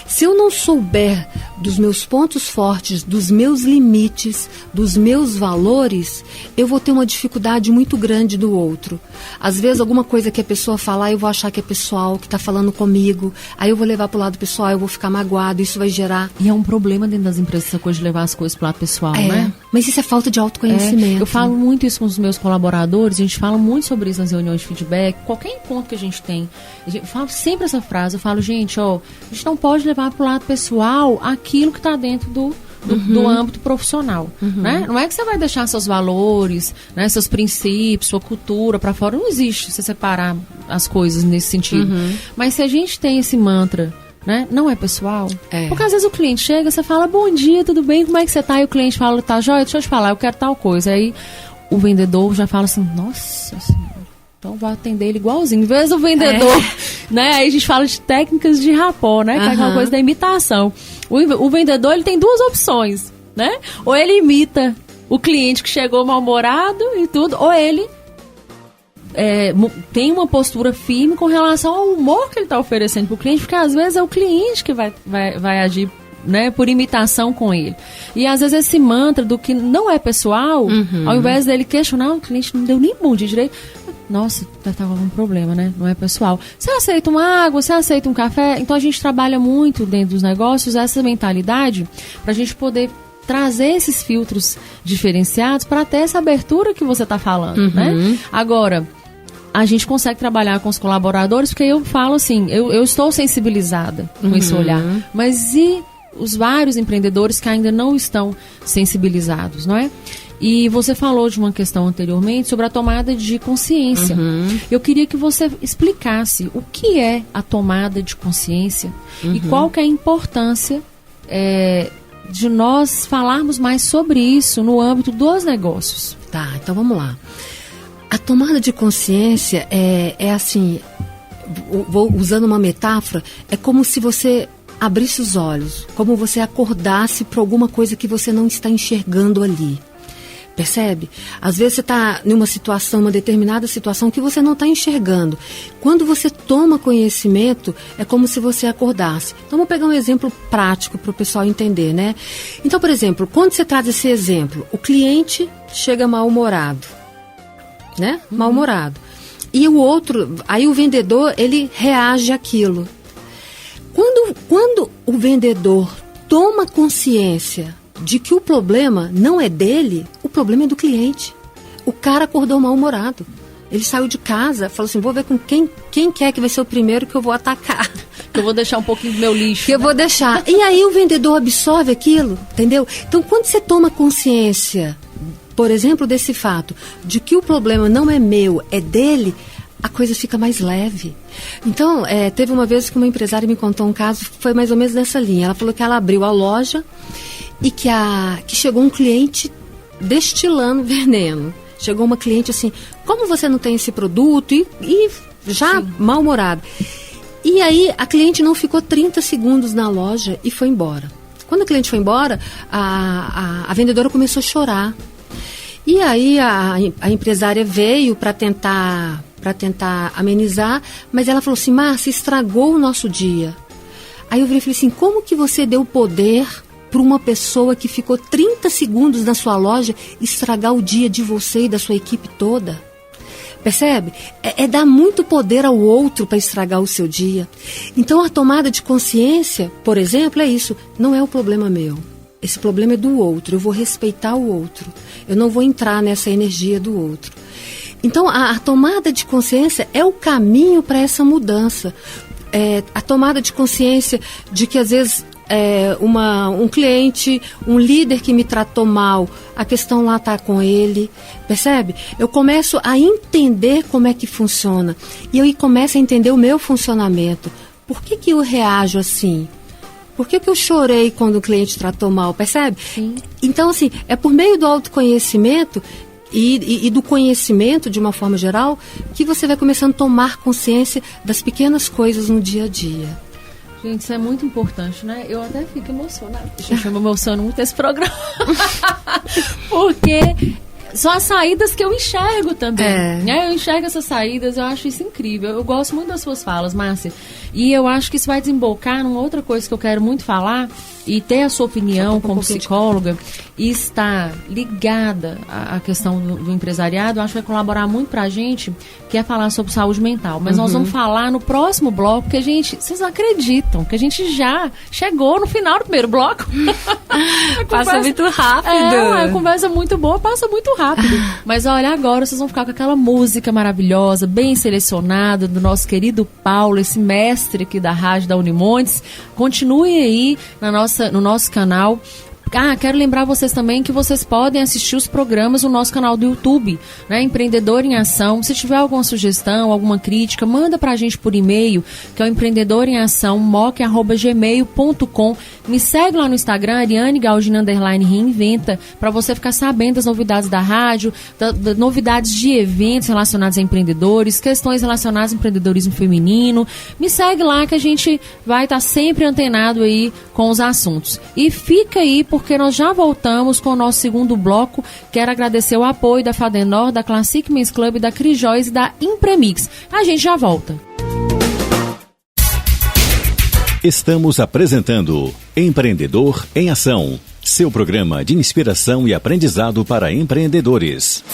Se eu não souber dos meus pontos fortes, dos meus limites, dos meus valores, eu vou ter uma dificuldade muito grande do outro. Às vezes, alguma coisa que a pessoa falar, eu vou achar que é pessoal, que está falando comigo. Aí eu vou levar para o lado pessoal, eu vou ficar magoado, isso vai gerar... E é um problema dentro das empresas essa coisa de levar as coisas para o lado pessoal, né? Mas isso é falta de autoconhecimento. Eu falo muito isso com os meus colaboradores, a gente fala muito sobre isso nas reuniões de feedback, qualquer encontro que a gente tem. Eu falo sempre essa frase, eu falo, gente, a gente não pode levar para o lado pessoal aquilo que está dentro do âmbito profissional, né? Não é que você vai deixar seus valores, né, seus princípios, sua cultura para fora, não existe você separar as coisas nesse sentido. Mas se a gente tem esse mantra, né, não é pessoal, porque às vezes o cliente chega, você fala, bom dia, tudo bem, como é que você tá? E o cliente fala, tá jóia, deixa eu te falar, eu quero tal coisa. Aí o vendedor já fala assim, nossa senhora, então vou atender ele igualzinho. Em vez do vendedor, né? Aí a gente fala de técnicas de rapport, né? Que é aquela coisa da imitação. O vendedor, ele tem duas opções, né? Ou ele imita o cliente que chegou mal-humorado e tudo, ou ele tem uma postura firme com relação ao humor que ele está oferecendo para o cliente, porque às vezes é o cliente que vai agir, né, por imitação com ele. E às vezes esse mantra do que não é pessoal, ao invés dele questionar, o cliente não deu nem bom dia direito. Nossa, já estava com um problema, né? Não é pessoal. Você aceita uma água? Você aceita um café? Então a gente trabalha muito dentro dos negócios essa mentalidade para a gente poder trazer esses filtros diferenciados para ter essa abertura que você está falando, né? Agora, a gente consegue trabalhar com os colaboradores porque eu falo assim, eu estou sensibilizada com esse olhar. Mas e os vários empreendedores que ainda não estão sensibilizados, não é? E você falou de uma questão anteriormente sobre a tomada de consciência. Eu queria que você explicasse o que é a tomada de consciência e qual que é a importância de nós falarmos mais sobre isso no âmbito dos negócios. Tá, então vamos lá. A tomada de consciência é assim, usando uma metáfora, é como se você abrisse os olhos, como você acordasse para alguma coisa que você não está enxergando ali. Percebe? Às vezes você está em uma determinada situação que você não está enxergando. Quando você toma conhecimento, é como se você acordasse. Então, vou pegar um exemplo prático para o pessoal entender, né? Então, por exemplo, quando você traz esse exemplo, o cliente chega mal-humorado, né? Mal-humorado. E o outro, aí o vendedor, ele reage àquilo. Quando o vendedor toma consciência de que o problema não é dele, o problema é do cliente. O cara acordou mal-humorado. Ele saiu de casa, falou assim, vou ver com quem quer que vai ser o primeiro que eu vou atacar. Que eu vou deixar um pouquinho do meu lixo. Que eu vou deixar. E aí o vendedor absorve aquilo, entendeu? Então, quando você toma consciência, por exemplo, desse fato, de que o problema não é meu, é dele, a coisa fica mais leve. Então, teve uma vez que uma empresária me contou um caso, foi mais ou menos nessa linha. Ela falou que ela abriu a loja e que chegou um cliente destilando veneno. Chegou uma cliente assim, como você não tem esse produto? E já mal-humorada. E aí a cliente não ficou 30 segundos na loja e foi embora. Quando a cliente foi embora, a vendedora começou a chorar. E aí a empresária veio para tentar amenizar, mas ela falou assim, Márcia, estragou o nosso dia. Aí eu falei assim, como que você deu poder para uma pessoa que ficou 30 segundos na sua loja estragar o dia de você e da sua equipe toda? Percebe? É dar muito poder ao outro para estragar o seu dia. Então a tomada de consciência, por exemplo, é isso. Não é o problema meu. Esse problema é do outro. Eu vou respeitar o outro. Eu não vou entrar nessa energia do outro. Então a tomada de consciência é o caminho para essa mudança. A tomada de consciência de que às vezes um cliente, um líder que me tratou mal, a questão lá está com ele, percebe? Eu começo a entender como é que funciona e eu começo a entender o meu funcionamento. Por que eu reajo assim? Por que eu chorei quando o cliente tratou mal, percebe? Sim. Então, assim, é por meio do autoconhecimento e do conhecimento, de uma forma geral, que você vai começando a tomar consciência das pequenas coisas no dia a dia. Gente, isso é muito importante, né? Eu até fico emocionada. Gente, eu me emociono muito nesse programa. Porque são as saídas que eu enxergo também. Eu enxergo essas saídas, eu acho isso incrível. Eu gosto muito das suas falas, Márcia. E eu acho que isso vai desembocar numa outra coisa que eu quero muito falar e ter a sua opinião como psicóloga e estar ligada à questão do empresariado. Eu acho que vai colaborar muito pra gente, que é falar sobre saúde mental. Mas nós vamos falar no próximo bloco, porque, gente, vocês não acreditam que a gente já chegou no final do primeiro bloco. Passa muito rápido. A conversa é muito boa, passa muito rápido. Mas olha, agora vocês vão ficar com aquela música maravilhosa, bem selecionada, do nosso querido Paulo, esse mestre aqui da rádio da Unimontes. Continuem aí no nosso canal. Quero lembrar vocês também que vocês podem assistir os programas no nosso canal do YouTube, né? Empreendedor em Ação. Se tiver alguma sugestão, alguma crítica, manda pra gente por e-mail, que é o empreendedoremeação@gmail.com. Me segue lá no Instagram, Ariane Galdino _reinventa, pra você ficar sabendo das novidades da rádio, novidades de eventos relacionados a empreendedores, questões relacionadas ao empreendedorismo feminino. Me segue lá que a gente vai estar sempre antenado aí com os assuntos. E fica aí, porque nós já voltamos com o nosso segundo bloco. Quero agradecer o apoio da Fadenor, da Classic Men's Club, da Cris Joias e da Impremix. A gente já volta. Estamos apresentando Empreendedor em Ação, seu programa de inspiração e aprendizado para empreendedores.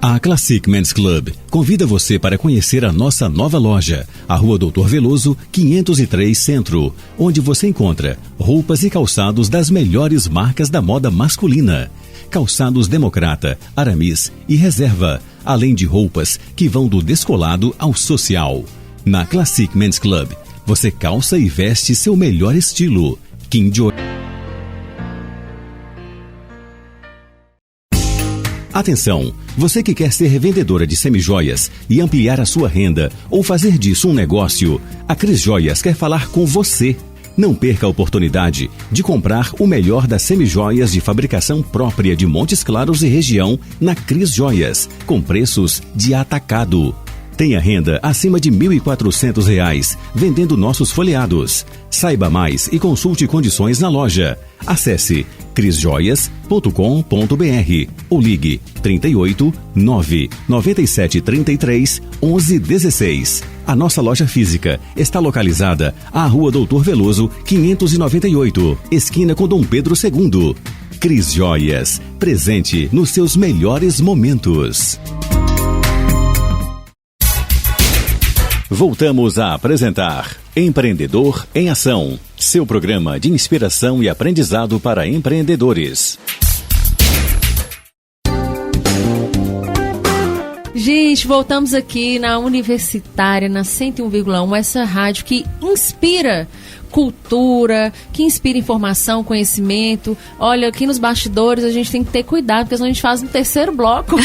A Classic Men's Club convida você para conhecer a nossa nova loja, a Rua Doutor Veloso, 503 Centro, onde você encontra roupas e calçados das melhores marcas da moda masculina. Calçados Democrata, Aramis e Reserva, além de roupas que vão do descolado ao social. Na Classic Men's Club, você calça e veste seu melhor estilo. Kim Joy. Atenção, você que quer ser revendedora de semijoias e ampliar a sua renda ou fazer disso um negócio, a Cris Joias quer falar com você. Não perca a oportunidade de comprar o melhor das semijoias de fabricação própria de Montes Claros e região na Cris Joias, com preços de atacado. Tenha renda acima de R$ 1.400 vendendo nossos folheados. Saiba mais e consulte condições na loja. Acesse crisjoias.com.br ou ligue 38 9 97 33 11 16. A nossa loja física está localizada à Rua Doutor Veloso, 598, esquina com Dom Pedro II. Cris Joias, presente nos seus melhores momentos. Voltamos a apresentar Empreendedor em Ação, seu programa de inspiração e aprendizado para empreendedores. Gente, voltamos aqui na Universitária, na 101,1, essa rádio que inspira cultura, que inspira informação, conhecimento. Olha, aqui nos bastidores a gente tem que ter cuidado, porque senão a gente faz um terceiro bloco.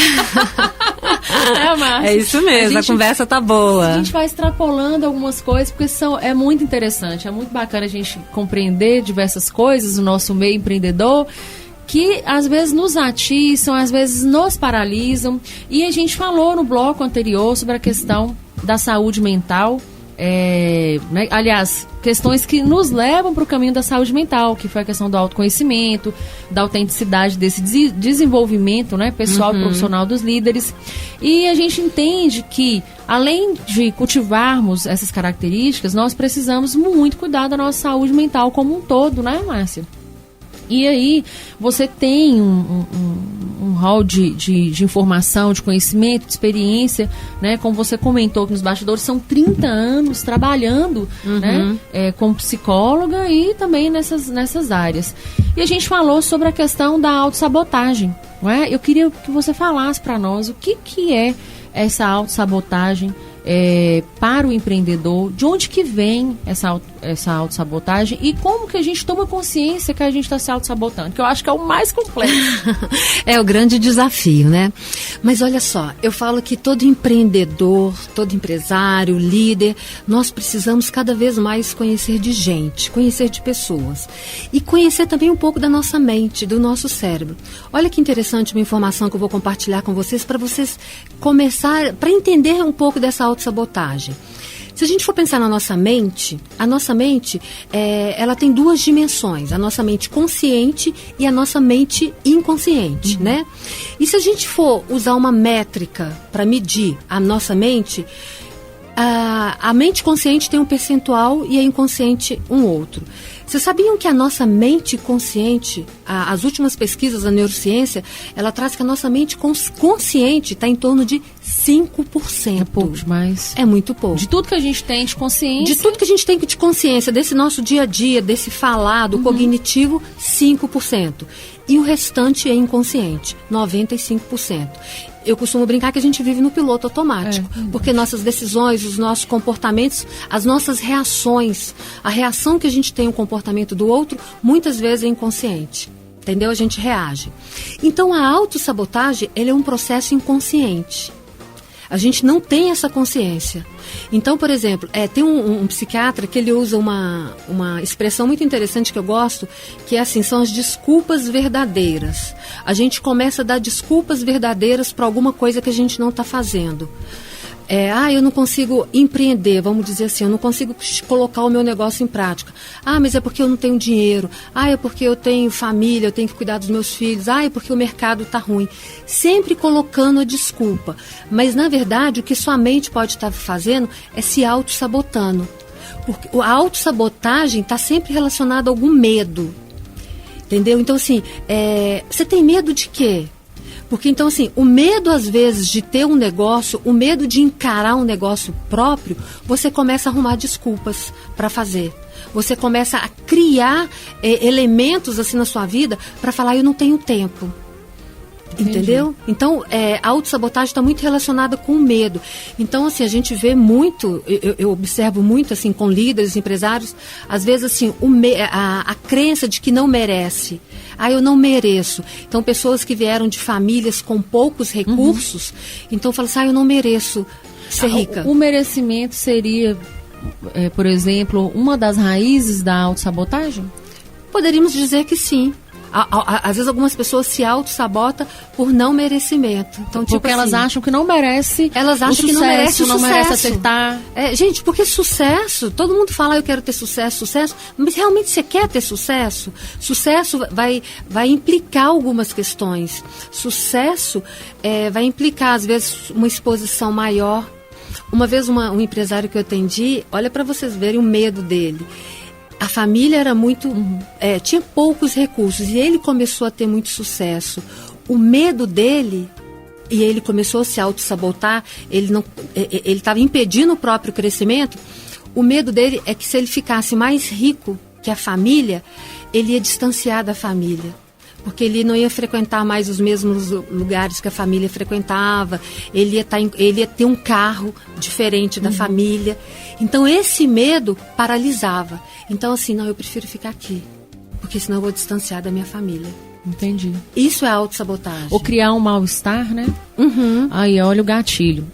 É isso mesmo, a conversa tá boa. A gente vai extrapolando algumas coisas, porque é muito interessante, é muito bacana a gente compreender diversas coisas no nosso meio empreendedor, que às vezes nos atiçam, às vezes nos paralisam. E a gente falou no bloco anterior sobre a questão da saúde mental, né? Aliás, questões que nos levam para o caminho da saúde mental, que foi a questão do autoconhecimento, da autenticidade, desse desenvolvimento, né, pessoal e profissional dos líderes. E a gente entende que, além de cultivarmos essas características, nós precisamos muito cuidar da nossa saúde mental como um todo, né, Márcia? E aí, você tem um hall de informação, de conhecimento, de experiência, né? Como você comentou que nos bastidores, são 30 anos trabalhando, né? Como psicóloga e também nessas áreas. E a gente falou sobre a questão da autossabotagem, não é? Eu queria que você falasse para nós o que é essa autossabotagem para o empreendedor, de onde que vem essa autossabotagem e como que a gente toma consciência que a gente está se autossabotando, que eu acho que é o mais complexo. É o grande desafio, né? Mas olha só, eu falo que todo empreendedor, todo empresário, líder, nós precisamos cada vez mais conhecer de gente, conhecer de pessoas e conhecer também um pouco da nossa mente, do nosso cérebro. Olha que interessante uma informação que eu vou compartilhar com vocês para vocês começar, para entender um pouco dessa autossabotagem. Se a gente for pensar na nossa mente, a nossa mente, ela tem duas dimensões, a nossa mente consciente e a nossa mente inconsciente, né? E se a gente for usar uma métrica para medir a nossa mente, a mente consciente tem um percentual e a inconsciente um outro. Vocês sabiam que a nossa mente consciente, as últimas pesquisas da neurociência, ela traz que a nossa mente consciente está em torno de 5%. É pouco demais. É muito pouco. De tudo que a gente tem de consciência. De tudo que a gente tem de consciência, desse nosso dia a dia, desse falado cognitivo, 5%. E o restante é inconsciente, 95%. Eu costumo brincar que a gente vive no piloto automático, porque nossas decisões, os nossos comportamentos, as nossas reações, a reação que a gente tem ao comportamento do outro, muitas vezes é inconsciente. Entendeu? A gente reage. Então, a autossabotagem, ele é um processo inconsciente. A gente não tem essa consciência. Então, por exemplo, tem um psiquiatra que ele usa uma expressão muito interessante que eu gosto, que é assim, são as desculpas verdadeiras. A gente começa a dar desculpas verdadeiras para alguma coisa que a gente não está fazendo. Eu não consigo empreender, vamos dizer assim, eu não consigo colocar o meu negócio em prática. Mas é porque eu não tenho dinheiro. É porque eu tenho família, eu tenho que cuidar dos meus filhos. É porque o mercado está ruim. Sempre colocando a desculpa. Mas, na verdade, o que sua mente pode estar fazendo é se auto-sabotando. Porque a autossabotagem está sempre relacionada a algum medo. Entendeu? Então, assim, você tem medo de quê? Porque, então, assim, o medo, às vezes, de ter um negócio, o medo de encarar um negócio próprio, você começa a arrumar desculpas para fazer. Você começa a criar elementos, assim, na sua vida para falar, eu não tenho tempo. Entendeu? Então, a autossabotagem está muito relacionada com o medo. Então, assim, a gente vê muito, eu observo muito, assim, com líderes, empresários, às vezes, assim, a crença de que não merece. Eu não mereço. Então, pessoas que vieram de famílias com poucos recursos, então falam assim, eu não mereço ser rica. O merecimento seria, por exemplo, uma das raízes da autossabotagem? Poderíamos dizer que sim. Às vezes algumas pessoas se auto-sabotam por não merecimento. Então, tipo porque elas assim, acham que não merece. Elas acham que não merece o sucesso. Não merece acertar. Gente, porque sucesso, todo mundo fala eu quero ter sucesso, mas realmente você quer ter sucesso? Sucesso vai implicar algumas questões. Sucesso vai implicar, às vezes, uma exposição maior. Uma vez um empresário que eu atendi, olha para vocês verem o medo dele. A família era muito... tinha poucos recursos e ele começou a ter muito sucesso. O medo dele, e ele começou a se auto-sabotar, ele estava impedindo o próprio crescimento. O medo dele é que se ele ficasse mais rico que a família, ele ia distanciar da família. Porque ele não ia frequentar mais os mesmos lugares que a família frequentava, ele ia ter um carro diferente da família. Então, esse medo paralisava. Então, assim, não, eu prefiro ficar aqui, porque senão eu vou distanciar da minha família. Entendi. Isso é autossabotagem. Ou criar um mal-estar, né? Uhum. Aí, olha o gatilho.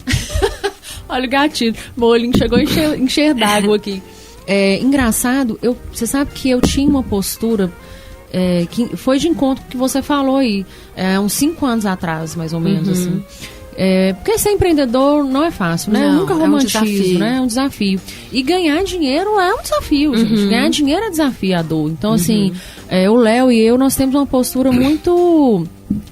Olha o gatilho. Meu olhinho chegou a encher d'água aqui. Engraçado, você sabe que eu tinha uma postura que foi de encontro que você falou aí, uns 5 anos atrás, mais ou menos, assim. Porque ser empreendedor não é fácil, né? Não, Eu nunca romantizo, é um desafio. né? É um desafio. E ganhar dinheiro é um desafio, gente. Ganhar dinheiro é desafiador. Então, assim, o Léo e eu, nós temos uma postura muito...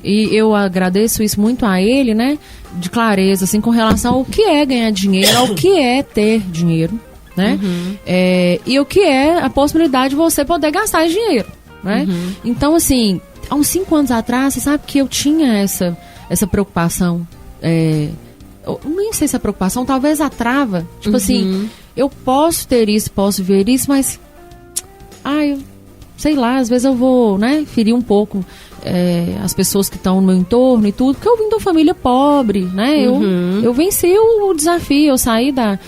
E eu agradeço isso muito a ele, né? De clareza, assim, com relação ao que é ganhar dinheiro, ao que é ter dinheiro, né? E o que é a possibilidade de você poder gastar dinheiro, né? Então, assim, há uns 5 anos atrás, você sabe que eu tinha essa preocupação. Eu nem sei se é preocupação, talvez a trava. Tipo assim, eu posso ter isso, posso ver isso, mas... eu sei lá, às vezes eu vou, né, ferir um pouco as pessoas que estão no meu entorno e tudo, porque eu vim de uma família pobre, né? Eu venci o desafio, eu saí da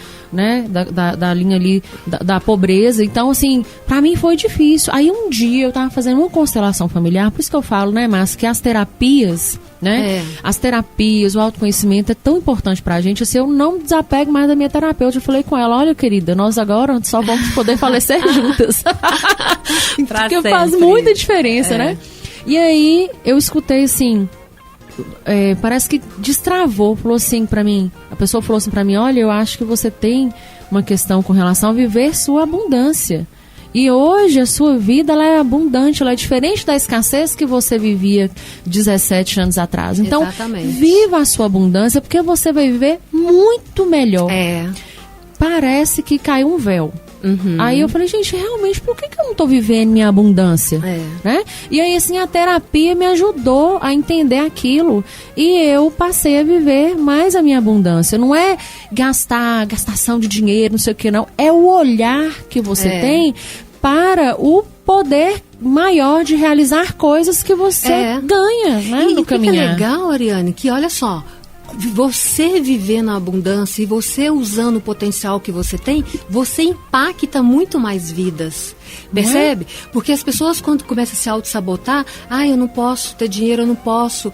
linha ali da pobreza. Então, assim, pra mim foi difícil. Aí um dia eu tava fazendo uma constelação familiar, por isso que eu falo, né, Márcia, que as terapias, né? As terapias, o autoconhecimento é tão importante pra gente. Assim, eu não me desapego mais da minha terapeuta. Eu falei com ela, olha, querida, nós agora só vamos poder falecer juntas. Porque faz muita diferença, né? E aí eu escutei assim, parece que destravou, falou assim pra mim, a pessoa falou assim pra mim, olha, eu acho que você tem uma questão com relação a viver sua abundância. E hoje a sua vida ela é abundante, ela é diferente da escassez que você vivia 17 anos atrás. Então, exatamente, viva a sua abundância, porque você vai viver muito melhor. Parece que caiu um véu. Aí eu falei, gente, realmente, por que eu não tô vivendo minha abundância? Né? E aí, assim, a terapia me ajudou a entender aquilo. E eu passei a viver mais a minha abundância. Não é gastação de dinheiro, não sei o que, não. É o olhar que você tem para o poder maior de realizar coisas que você ganha, né, no caminhar. E o que é legal, Ariane, que olha só, você viver na abundância e você usando o potencial que você tem, você impacta muito mais vidas. Percebe? Porque as pessoas, quando começam a se auto-sabotar, eu não posso ter dinheiro, eu não posso...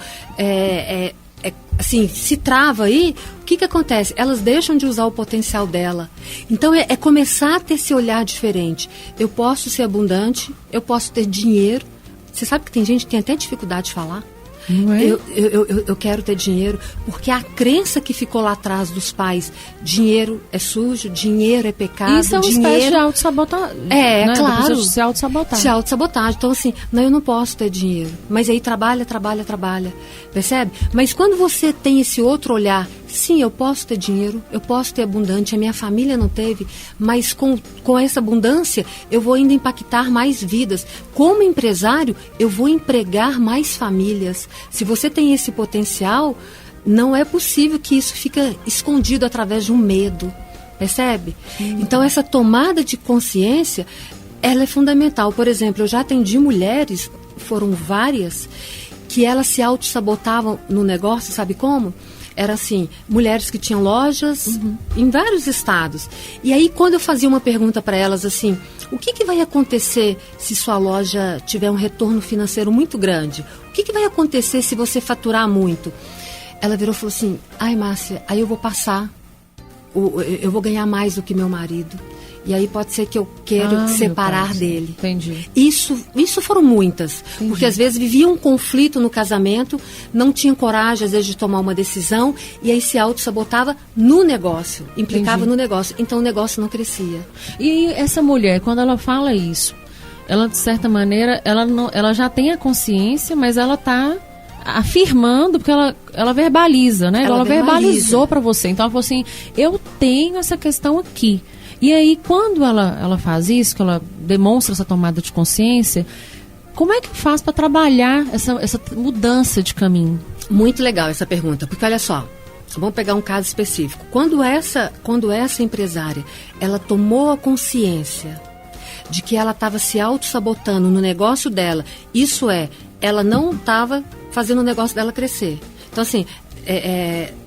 assim, se trava aí, o que acontece? Elas deixam de usar o potencial dela. Então, é começar a ter esse olhar diferente. Eu posso ser abundante, eu posso ter dinheiro. Você sabe que tem gente que tem até dificuldade de falar? Não é? Eu quero ter dinheiro, porque a crença que ficou lá atrás dos pais, dinheiro é sujo, dinheiro é pecado. Isso é uma espécie de autossabotagem. Né? Claro. Se auto-sabotar. Se auto-sabotagem. Então, assim, não, eu não posso ter dinheiro. Mas aí trabalha. Percebe? Mas quando você tem esse outro olhar, sim, eu posso ter dinheiro, eu posso ter abundante, a minha família não teve, mas com essa abundância eu vou ainda impactar mais vidas. Como empresário, eu vou empregar mais famílias. Se você tem esse potencial, não é possível que isso fique escondido através de um medo. Percebe? Então, essa tomada de consciência, ela é fundamental. Por exemplo, eu já atendi mulheres, foram várias, que elas se auto-sabotavam no negócio, sabe como? Era assim, mulheres que tinham lojas em vários estados. E aí, quando eu fazia uma pergunta para elas assim, o que vai acontecer se sua loja tiver um retorno financeiro muito grande? O que vai acontecer se você faturar muito? Ela virou e falou assim, Márcia, aí eu vou passar, eu vou ganhar mais do que meu marido. E aí pode ser que eu queira separar dele. Entendi. Isso foram muitas. Entendi. Porque às vezes vivia um conflito no casamento, não tinham coragem às vezes de tomar uma decisão, e aí se auto-sabotava no negócio, implicava no negócio. Então o negócio não crescia. E essa mulher, quando ela fala isso, ela de certa maneira, ela já tem a consciência, mas ela está afirmando, porque ela verbaliza, né? Ela verbalizou para você. Então ela falou assim, eu tenho essa questão aqui. E aí, quando ela faz isso, que ela demonstra essa tomada de consciência, como é que faz para trabalhar essa mudança de caminho? Muito legal essa pergunta, porque olha só, vamos pegar um caso específico. Quando essa empresária, ela tomou a consciência de que ela estava se auto-sabotando no negócio dela, isso ela não estava fazendo o negócio dela crescer. Então, assim,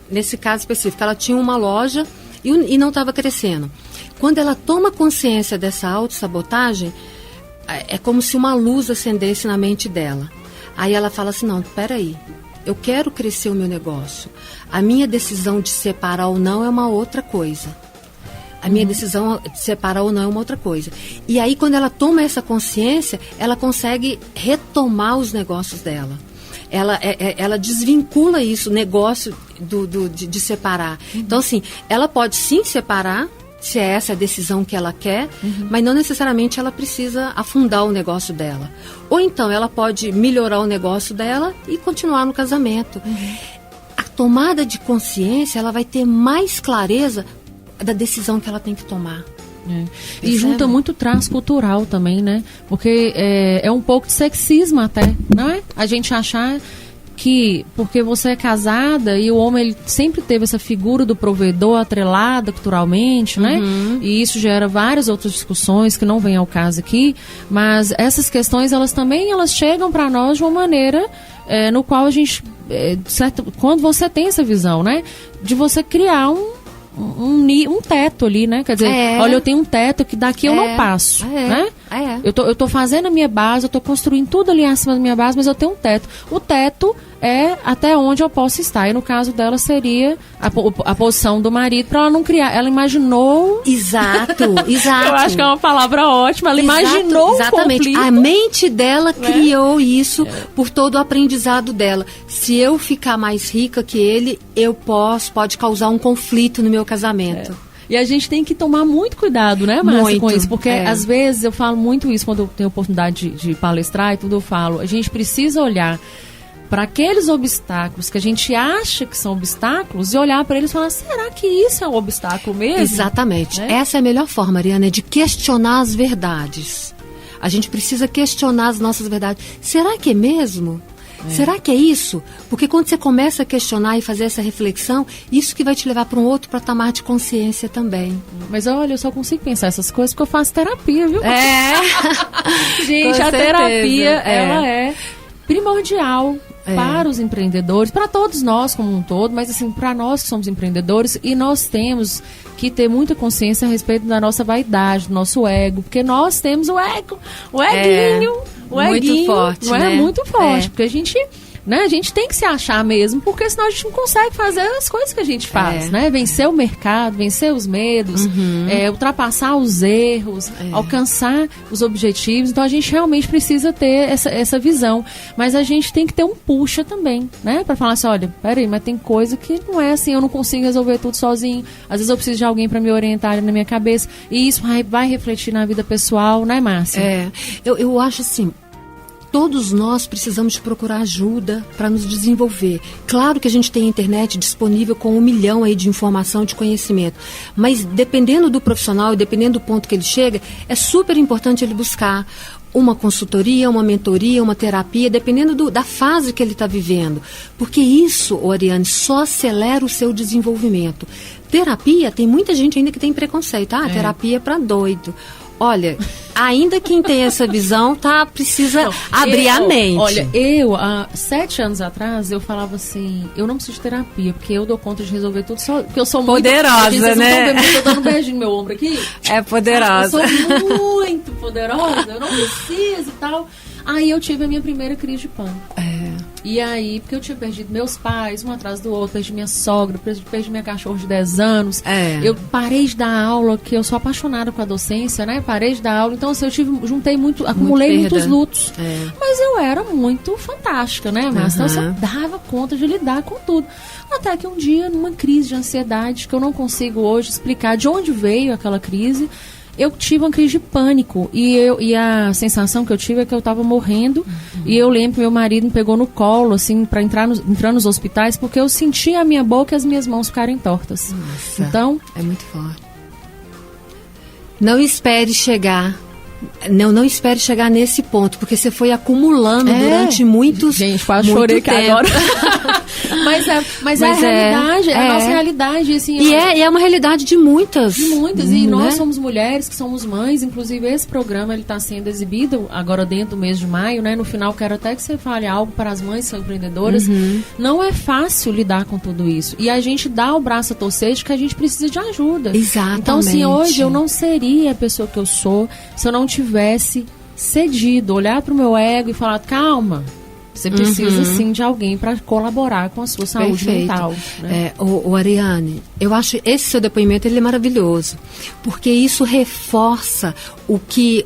nesse caso específico, ela tinha uma loja e não estava crescendo. Quando ela toma consciência dessa autossabotagem, é como se uma luz acendesse na mente dela. Aí ela fala assim, não, peraí, eu quero crescer o meu negócio. A minha decisão de separar ou não é uma outra coisa. A minha decisão de separar ou não é uma outra coisa. E aí, quando ela toma essa consciência, ela consegue retomar os negócios dela. Ela desvincula isso, o negócio de separar. Então, assim, ela pode sim separar, se é essa a decisão que ela quer, mas não necessariamente ela precisa afundar o negócio dela. Ou então, ela pode melhorar o negócio dela e continuar no casamento. A tomada de consciência, ela vai ter mais clareza da decisão que ela tem que tomar. E junta muito traço cultural também, né? Porque é um pouco de sexismo até, não é? A gente achar que porque você é casada e o homem ele sempre teve essa figura do provedor atrelada culturalmente, né? E isso gera várias outras discussões que não vem ao caso aqui, mas essas questões elas chegam para nós de uma maneira no qual a gente quando você tem essa visão, né? De você criar um teto ali, né? Quer dizer, olha, eu tenho um teto que daqui eu não passo, né? Eu tô fazendo a minha base, eu tô construindo tudo ali acima da minha base, mas eu tenho um teto. O teto é até onde eu posso estar. E no caso dela seria a posição do marido para ela não criar. Ela imaginou... Exato. Eu acho que é uma palavra ótima. Ela imaginou exatamente. O conflito. A mente dela criou isso por todo o aprendizado dela. Se eu ficar mais rica que ele, pode causar um conflito no meu casamento. E a gente tem que tomar muito cuidado, né, Márcia, com isso. Porque às vezes eu falo muito isso quando eu tenho oportunidade de palestrar e tudo, eu falo. A gente precisa olhar para aqueles obstáculos que a gente acha que são obstáculos e olhar para eles e falar, será que isso é um obstáculo mesmo? Exatamente. Essa é a melhor forma, Ariana, de questionar as verdades. A gente precisa questionar as nossas verdades. Será que é mesmo? Será que é isso? Porque quando você começa a questionar e fazer essa reflexão, isso que vai te levar para um outro patamar de consciência também. Mas olha, eu só consigo pensar essas coisas porque eu faço terapia, viu? Gente, Com a certeza. terapia, ela é primordial para os empreendedores, para todos nós como um todo, mas assim, para nós que somos empreendedores, e nós temos que ter muita consciência a respeito da nossa vaidade, do nosso ego, porque nós temos o eguinho, muito forte, não né? é muito forte, porque a gente tem que se achar mesmo, porque senão a gente não consegue fazer as coisas que a gente faz, né? Vencer o mercado, vencer os medos, ultrapassar os erros, alcançar os objetivos. Então a gente realmente precisa ter essa visão. Mas a gente tem que ter um puxa também, né? Pra falar assim, olha, peraí, mas tem coisa que não é assim, eu não consigo resolver tudo sozinho. Às vezes eu preciso de alguém pra me orientar na minha cabeça. E isso vai refletir na vida pessoal, né, Márcia? Eu acho assim, todos nós precisamos de procurar ajuda para nos desenvolver. Claro que a gente tem a internet disponível com 1 milhão aí de informação, de conhecimento. Mas dependendo do profissional e dependendo do ponto que ele chega, é super importante ele buscar uma consultoria, uma mentoria, uma terapia, dependendo da fase que ele está vivendo. Porque isso, Ariane, só acelera o seu desenvolvimento. Terapia, tem muita gente ainda que tem preconceito. Terapia é para doido. Olha, ainda quem tem essa visão precisa abrir a mente. Olha, há 7 anos atrás, eu falava assim, eu não preciso de terapia, porque eu dou conta de resolver tudo só, porque eu sou poderosa, muito... né? Eu tô dando um beijinho no meu ombro aqui. É poderosa. Eu sou muito poderosa, eu não preciso e tal. Aí eu tive a minha primeira crise de pânico. E aí, porque eu tinha perdido meus pais, um atrás do outro, perdi minha sogra, perdi minha cachorra de 10 anos. Eu parei de dar aula, que eu sou apaixonada com a docência, né? Parei de dar aula. Então, assim, acumulei muitos lutos. Mas eu era muito fantástica, né, Márcia? Então, eu dava conta de lidar com tudo. Até que um dia, numa crise de ansiedade, que eu não consigo hoje explicar de onde veio aquela crise, eu tive uma crise de pânico e a sensação que eu tive é que eu estava morrendo. E eu lembro que meu marido me pegou no colo, assim, para entrar nos hospitais, porque eu sentia a minha boca e as minhas mãos ficarem tortas. Nossa, então, é muito forte. Não espere chegar. Não espere chegar nesse ponto, porque você foi acumulando durante muitos Gente, quase chorei aqui agora. mas é a realidade, é a nossa realidade. Assim, e é uma realidade de muitas. E nós somos mulheres que somos mães. Inclusive, esse programa está sendo exibido agora dentro do mês de maio, né? No final, quero até que você fale algo para as mães que são empreendedoras. Não é fácil lidar com tudo isso. E a gente dá o braço a torcer de que a gente precisa de ajuda. Exatamente. Então, assim, hoje eu não seria a pessoa que eu sou se eu não tivesse cedido, olhar para o meu ego e falar, calma, Você precisa, sim, de alguém para colaborar com a sua saúde mental. Né? Ariane, eu acho esse seu depoimento ele é maravilhoso, porque isso reforça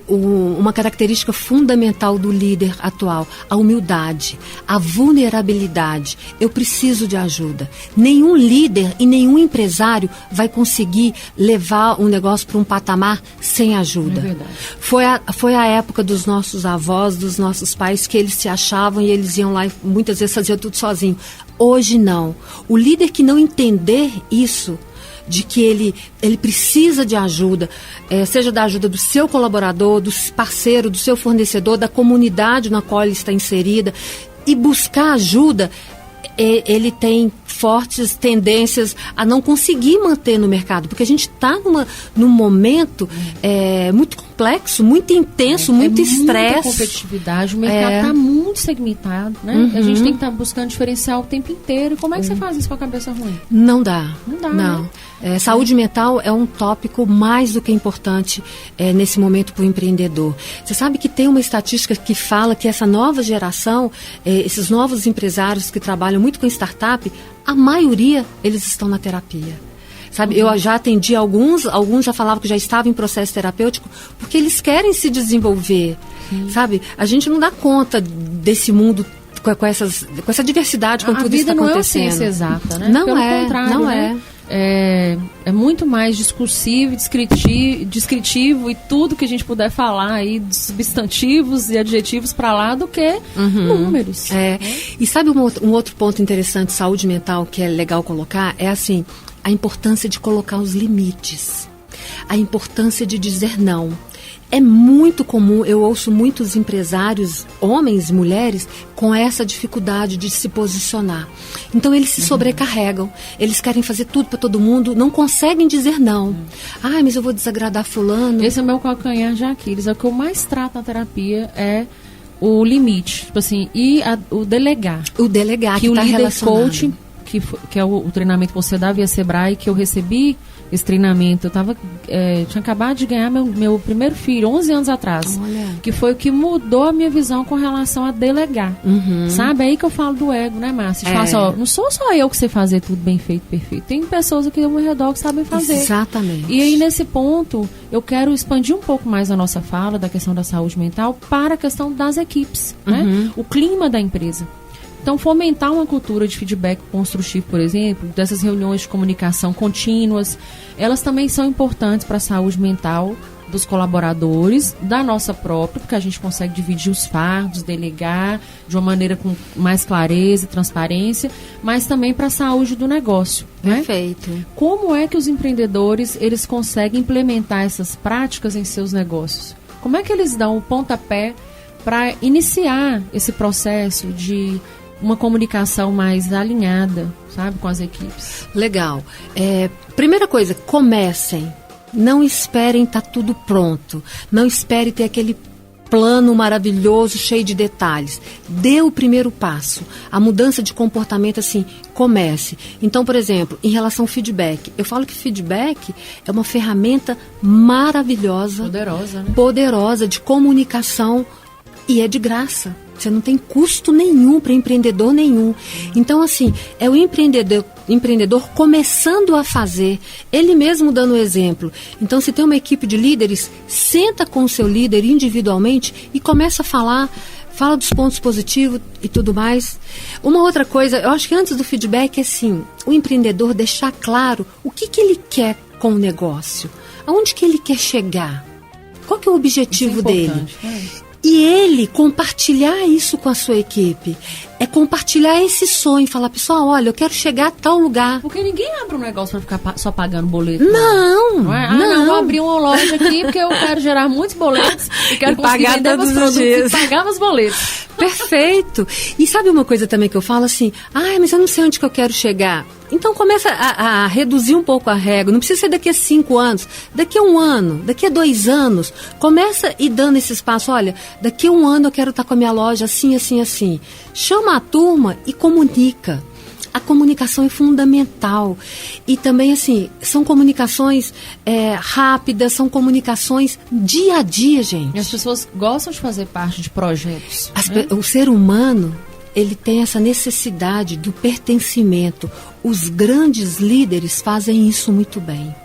uma característica fundamental do líder atual, a humildade, a vulnerabilidade. Eu preciso de ajuda. Nenhum líder e nenhum empresário vai conseguir levar um negócio para um patamar sem ajuda. É verdade. Foi a época dos nossos avós, dos nossos pais, que eles se achavam e eles iam lá e muitas vezes faziam tudo sozinho. Hoje não. O líder que não entender isso, de que ele precisa de ajuda, seja da ajuda do seu colaborador, do parceiro, do seu fornecedor, da comunidade na qual ele está inserida, e buscar ajuda, ele tem fortes tendências a não conseguir manter no mercado, porque a gente está num momento muito complexo, muito intenso, muito estresse. Muita competitividade, o mercado está muito segmentado, né? A gente tem que estar buscando diferencial o tempo inteiro. E como é que você faz isso com a cabeça ruim? Não dá. Não dá, não. Né? Saúde mental é um tópico mais do que importante nesse momento para o empreendedor. Você sabe que tem uma estatística que fala que essa nova geração, esses novos empresários que trabalham muito com startup, a maioria, eles estão na terapia. Sabe, eu já atendi alguns já falavam que já estavam em processo terapêutico, porque eles querem se desenvolver. Sabe, a gente não dá conta desse mundo com essa diversidade, com tudo isso que está acontecendo. A vida não é uma ciência exata, né? Não Pelo é, contrário, não né? É muito mais discursivo, descritivo e tudo que a gente puder falar aí de substantivos e adjetivos para lá do que números. E sabe um outro ponto interessante, saúde mental, que é legal colocar, é assim, a importância de colocar os limites, a importância de dizer não. É muito comum, eu ouço muitos empresários, homens e mulheres, com essa dificuldade de se posicionar. Então eles se sobrecarregam, eles querem fazer tudo para todo mundo, não conseguem dizer não. Mas eu vou desagradar fulano. Esse é o meu calcanhar de Aquiles. O que eu mais trato na terapia é o limite, tipo assim, e o delegar. O delegar, que tá o líder relacionado. coaching, que é o treinamento que você dá via Sebrae, que eu recebi esse treinamento. Eu tinha acabado de ganhar meu primeiro filho, 11 anos atrás. Olha. Que foi o que mudou a minha visão com relação a delegar. Sabe? É aí que eu falo do ego, né, Márcia? Fala assim, não sou só eu que sei fazer tudo bem feito, perfeito. Tem pessoas aqui ao meu redor que sabem fazer. Exatamente. E aí, nesse ponto, eu quero expandir um pouco mais a nossa fala da questão da saúde mental para a questão das equipes, né? O clima da empresa. Então, fomentar uma cultura de feedback construtivo, por exemplo, dessas reuniões de comunicação contínuas, elas também são importantes para a saúde mental dos colaboradores, da nossa própria, porque a gente consegue dividir os fardos, delegar de uma maneira com mais clareza e transparência, mas também para a saúde do negócio. Né? Perfeito. Como é que os empreendedores eles conseguem implementar essas práticas em seus negócios? Como é que eles dão o pontapé para iniciar esse processo de uma comunicação mais alinhada, sabe, com as equipes? Legal. Primeira coisa, comecem. Não esperem estar tudo pronto. Não espere ter aquele plano maravilhoso, cheio de detalhes. Dê o primeiro passo. A mudança de comportamento, assim, comece. Então, por exemplo, em relação ao feedback, eu falo que feedback é uma ferramenta maravilhosa, poderosa de comunicação e é de graça. Você não tem custo nenhum para empreendedor nenhum. Então, assim, é o empreendedor começando a fazer, ele mesmo dando o exemplo. Então, se tem uma equipe de líderes, senta com o seu líder individualmente e começa a falar, fala dos pontos positivos e tudo mais. Uma outra coisa, eu acho que antes do feedback é assim, o empreendedor deixar claro o que ele quer com o negócio, aonde que ele quer chegar, qual que é o objetivo dele. E ele compartilhar isso com a sua equipe. É compartilhar esse sonho. Falar, pessoal, olha, eu quero chegar a tal lugar. Porque ninguém abre um negócio para ficar só pagando boleto. Não é? Não, vou abrir uma loja aqui porque eu quero gerar muitos boletos e quero conseguir vender meus produtos e pagar os boletos. Perfeito. E sabe uma coisa também que eu falo assim? Mas eu não sei onde que eu quero chegar. Então começa a reduzir um pouco a régua. Não precisa ser daqui a 5 anos. Daqui a 1 ano, daqui a 2 anos. Começa e dando esse espaço. Olha, daqui a 1 ano eu quero estar com a minha loja assim, assim, assim. Chama a turma e comunica. A comunicação é fundamental. E também, assim, são comunicações rápidas, são comunicações dia a dia, gente. E as pessoas gostam de fazer parte de projetos. O ser humano, ele tem essa necessidade do pertencimento. Os grandes líderes fazem isso muito bem.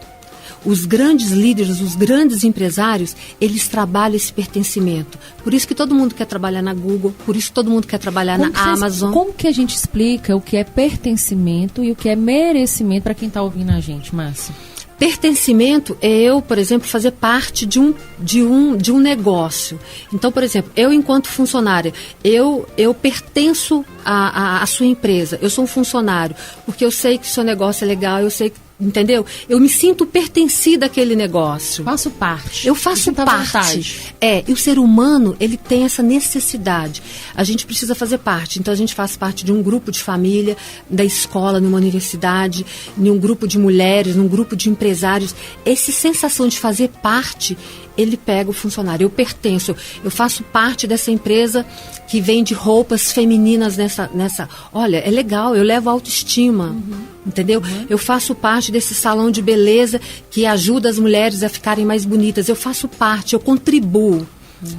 Os grandes líderes, os grandes empresários, eles trabalham esse pertencimento. Por isso que todo mundo quer trabalhar na Google, por isso que todo mundo quer trabalhar na Amazon. Como que a gente explica o que é pertencimento e o que é merecimento para quem está ouvindo a gente, Márcia? Pertencimento é eu, por exemplo, fazer parte de um negócio. Então, por exemplo, eu enquanto funcionária, eu pertenço à sua empresa, eu sou um funcionário, porque eu sei que o seu negócio é legal, eu sei que, entendeu? Eu me sinto pertencida àquele negócio. Faço parte. Eu faço parte. E o ser humano, ele tem essa necessidade. A gente precisa fazer parte. Então, a gente faz parte de um grupo de família, da escola, numa universidade, em um grupo de mulheres, num grupo de empresários. Essa sensação de fazer parte, ele pega o funcionário. Eu pertenço, eu faço parte dessa empresa que vende roupas femininas nessa. Olha, é legal, eu levo autoestima, entendeu? Eu faço parte desse salão de beleza que ajuda as mulheres a ficarem mais bonitas. Eu faço parte, eu contribuo.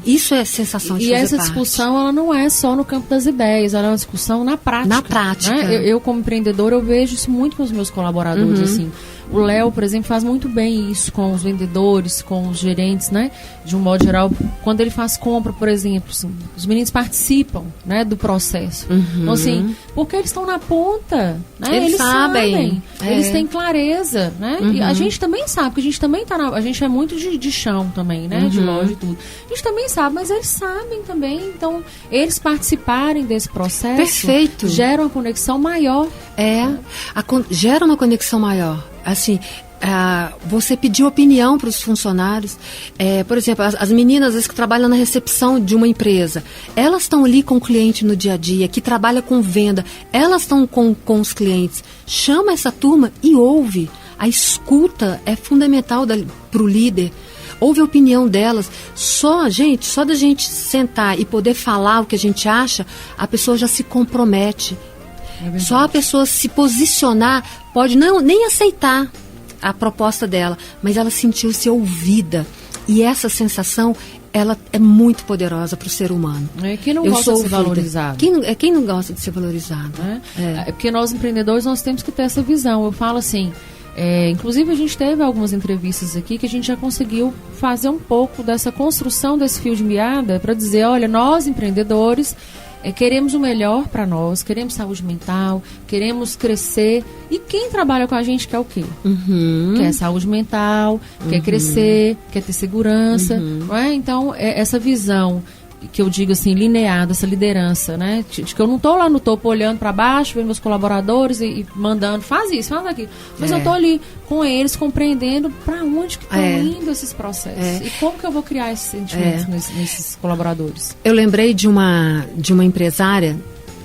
Isso é sensação de fazer parte. E essa discussão, ela não é só no campo das ideias, ela é uma discussão na prática. Na prática. Né? Eu como empreendedora, eu vejo isso muito com os meus colaboradores, assim. O Léo, por exemplo, faz muito bem isso com os vendedores, com os gerentes, né? De um modo geral, quando ele faz compra, por exemplo, assim, os meninos participam, né, do processo. Então, assim, porque eles estão na ponta, né? Eles sabem. Eles têm clareza, né? E a gente também sabe, porque a gente também tá a gente é muito de chão também, né? De loja e tudo. A gente também sabe, mas eles sabem também. Então, eles participarem desse processo, perfeito, gera uma conexão maior. Gera uma conexão maior. Assim, você pedir opinião para os funcionários. Por exemplo, as meninas às vezes que trabalham na recepção de uma empresa, elas estão ali com o cliente no dia a dia, que trabalha com venda, elas estão com os clientes. Chama essa turma e ouve. A escuta é fundamental para o líder. Ouve a opinião delas. Só da gente sentar e poder falar o que a gente acha, a pessoa já se compromete. Só a pessoa se posicionar pode nem aceitar a proposta dela, mas ela sentiu-se ouvida. E essa sensação, ela é muito poderosa para o ser humano. Quem não gosta de ser valorizado? Quem não gosta de ser valorizado? Porque nós empreendedores, nós temos que ter essa visão. Eu falo assim, inclusive a gente teve algumas entrevistas aqui que a gente já conseguiu fazer um pouco dessa construção desse fio de meada para dizer, olha, nós empreendedores queremos o melhor para nós, queremos saúde mental, queremos crescer. E quem trabalha com a gente quer o quê? Quer saúde mental, quer crescer, quer ter segurança. Não é? Então, essa visão que eu digo assim, linear, dessa liderança, né? De que eu não estou lá no topo olhando para baixo, vendo meus colaboradores e mandando, faz isso, faz aquilo. Mas eu estou ali com eles, compreendendo para onde que estão indo esses processos. E como que eu vou criar esses sentimentos nesses colaboradores. Eu lembrei de uma empresária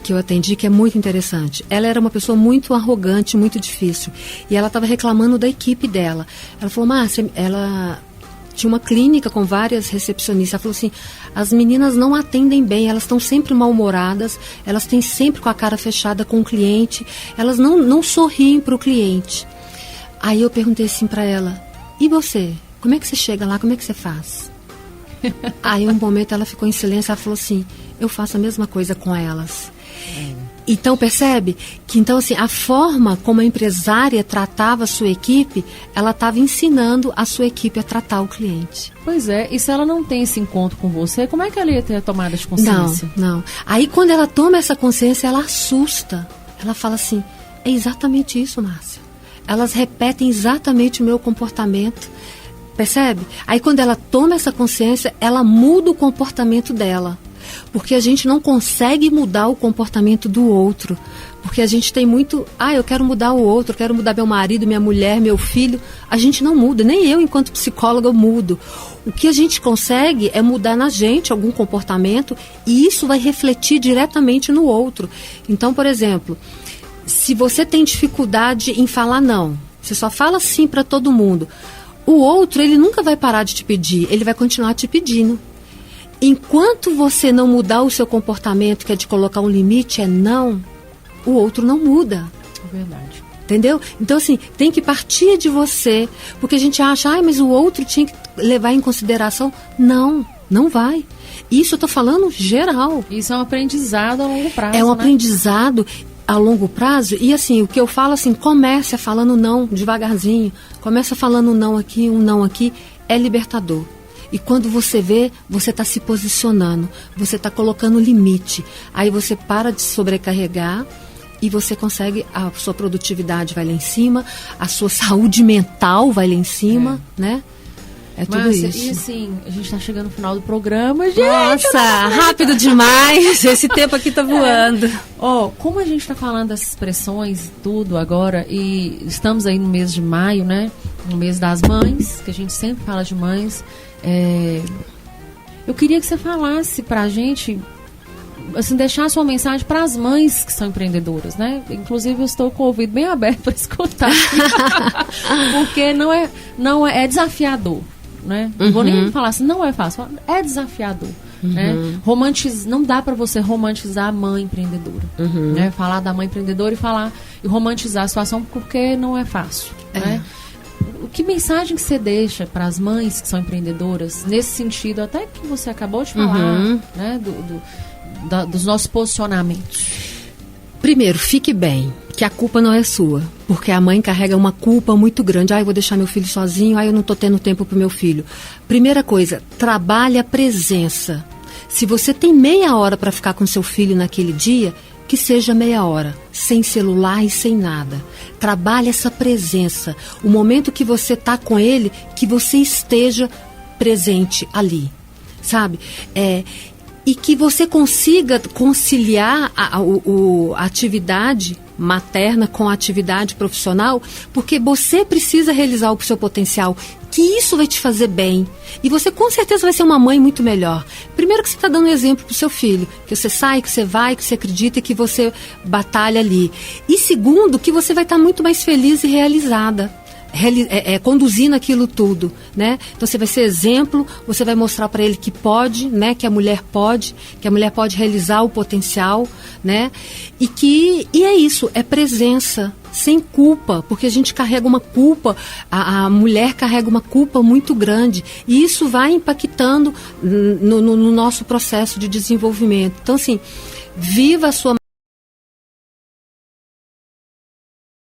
que eu atendi, que é muito interessante. Ela era uma pessoa muito arrogante, muito difícil. E ela estava reclamando da equipe dela. Ela falou, Márcia, ela tinha uma clínica com várias recepcionistas. Ela falou assim, as meninas não atendem bem, elas estão sempre mal-humoradas, elas têm sempre com a cara fechada com o cliente, elas não sorriem para o cliente. Aí eu perguntei assim para ela, e você? Como é que você chega lá? Como é que você faz? Aí um momento ela ficou em silêncio, ela falou assim, eu faço a mesma coisa com elas. Então, percebe? Que então, assim, a forma como a empresária tratava a sua equipe, ela estava ensinando a sua equipe a tratar o cliente. Pois é, e se ela não tem esse encontro com você, como é que ela ia ter a tomada de consciência? Não. Aí, quando ela toma essa consciência, ela assusta. Ela fala assim, é exatamente isso, Márcia. Elas repetem exatamente o meu comportamento. Percebe? Aí, quando ela toma essa consciência, ela muda o comportamento dela. Porque a gente não consegue mudar o comportamento do outro. Porque a gente tem muito, eu quero mudar o outro, eu quero mudar meu marido, minha mulher, meu filho. A gente não muda, nem eu, enquanto psicóloga, eu mudo. O que a gente consegue é mudar na gente algum comportamento e isso vai refletir diretamente no outro. Então, por exemplo, se você tem dificuldade em falar não, você só fala sim para todo mundo, o outro, ele nunca vai parar de te pedir, ele vai continuar te pedindo. Enquanto você não mudar o seu comportamento, que é de colocar um limite, não, o outro não muda. É verdade. Entendeu? Então, assim, tem que partir de você, porque a gente acha, mas o outro tinha que levar em consideração. Não, Não vai. Isso eu estou falando geral. Isso é um aprendizado a longo prazo, É um né? aprendizado a longo prazo. E assim, o que eu falo assim, comece falando não, devagarzinho. Começa falando não aqui, um não aqui. É libertador. E quando você vê, você está se posicionando. Você está colocando limite. Aí você para de sobrecarregar e você consegue, a sua produtividade vai lá em cima, a sua saúde mental vai lá em cima, né? É tudo Márcia, isso. e assim, a gente está chegando no final do programa, gente. Nossa, rápido demais. Esse tempo aqui tá voando. Como a gente está falando dessas expressões, tudo agora, e estamos aí no mês de maio, né? No mês das mães, que a gente sempre fala de mães. Eu queria que você falasse pra gente, assim, deixar sua mensagem para as mães que são empreendedoras, né? Inclusive eu estou com o ouvido bem aberto para escutar. Porque não é desafiador, né? Não vou nem falar assim, não é fácil, é desafiador. Né? Não dá para você romantizar a mãe empreendedora, né? Falar da mãe empreendedora e romantizar a situação, porque não é fácil, né? Que mensagem que você deixa para as mães que são empreendedoras nesse sentido, até que você acabou de falar, né? Dos nossos posicionamentos? Primeiro, fique bem, que a culpa não é sua, porque a mãe carrega uma culpa muito grande. Eu vou deixar meu filho sozinho, eu não estou tendo tempo para o meu filho. Primeira coisa, trabalhe a presença. Se você tem meia hora para ficar com seu filho naquele dia, que seja meia hora, sem celular e sem nada. Trabalhe essa presença. O momento que você está com ele, que você esteja presente ali, sabe? E que você consiga conciliar a atividade materna com a atividade profissional, porque você precisa realizar o seu potencial, que isso vai te fazer bem. E você com certeza vai ser uma mãe muito melhor. Primeiro que você está dando um exemplo para o seu filho, que você sai, que você vai, que você acredita e que você batalha ali. E segundo, que você vai estar muito mais feliz e realizada. Conduzindo aquilo tudo, né? Então você vai ser exemplo, você vai mostrar para ele que pode, né? Que a mulher pode realizar o potencial, né? E é isso, é presença, sem culpa, porque a gente carrega uma culpa, a mulher carrega uma culpa muito grande, e isso vai impactando no nosso processo de desenvolvimento. Então assim, viva a sua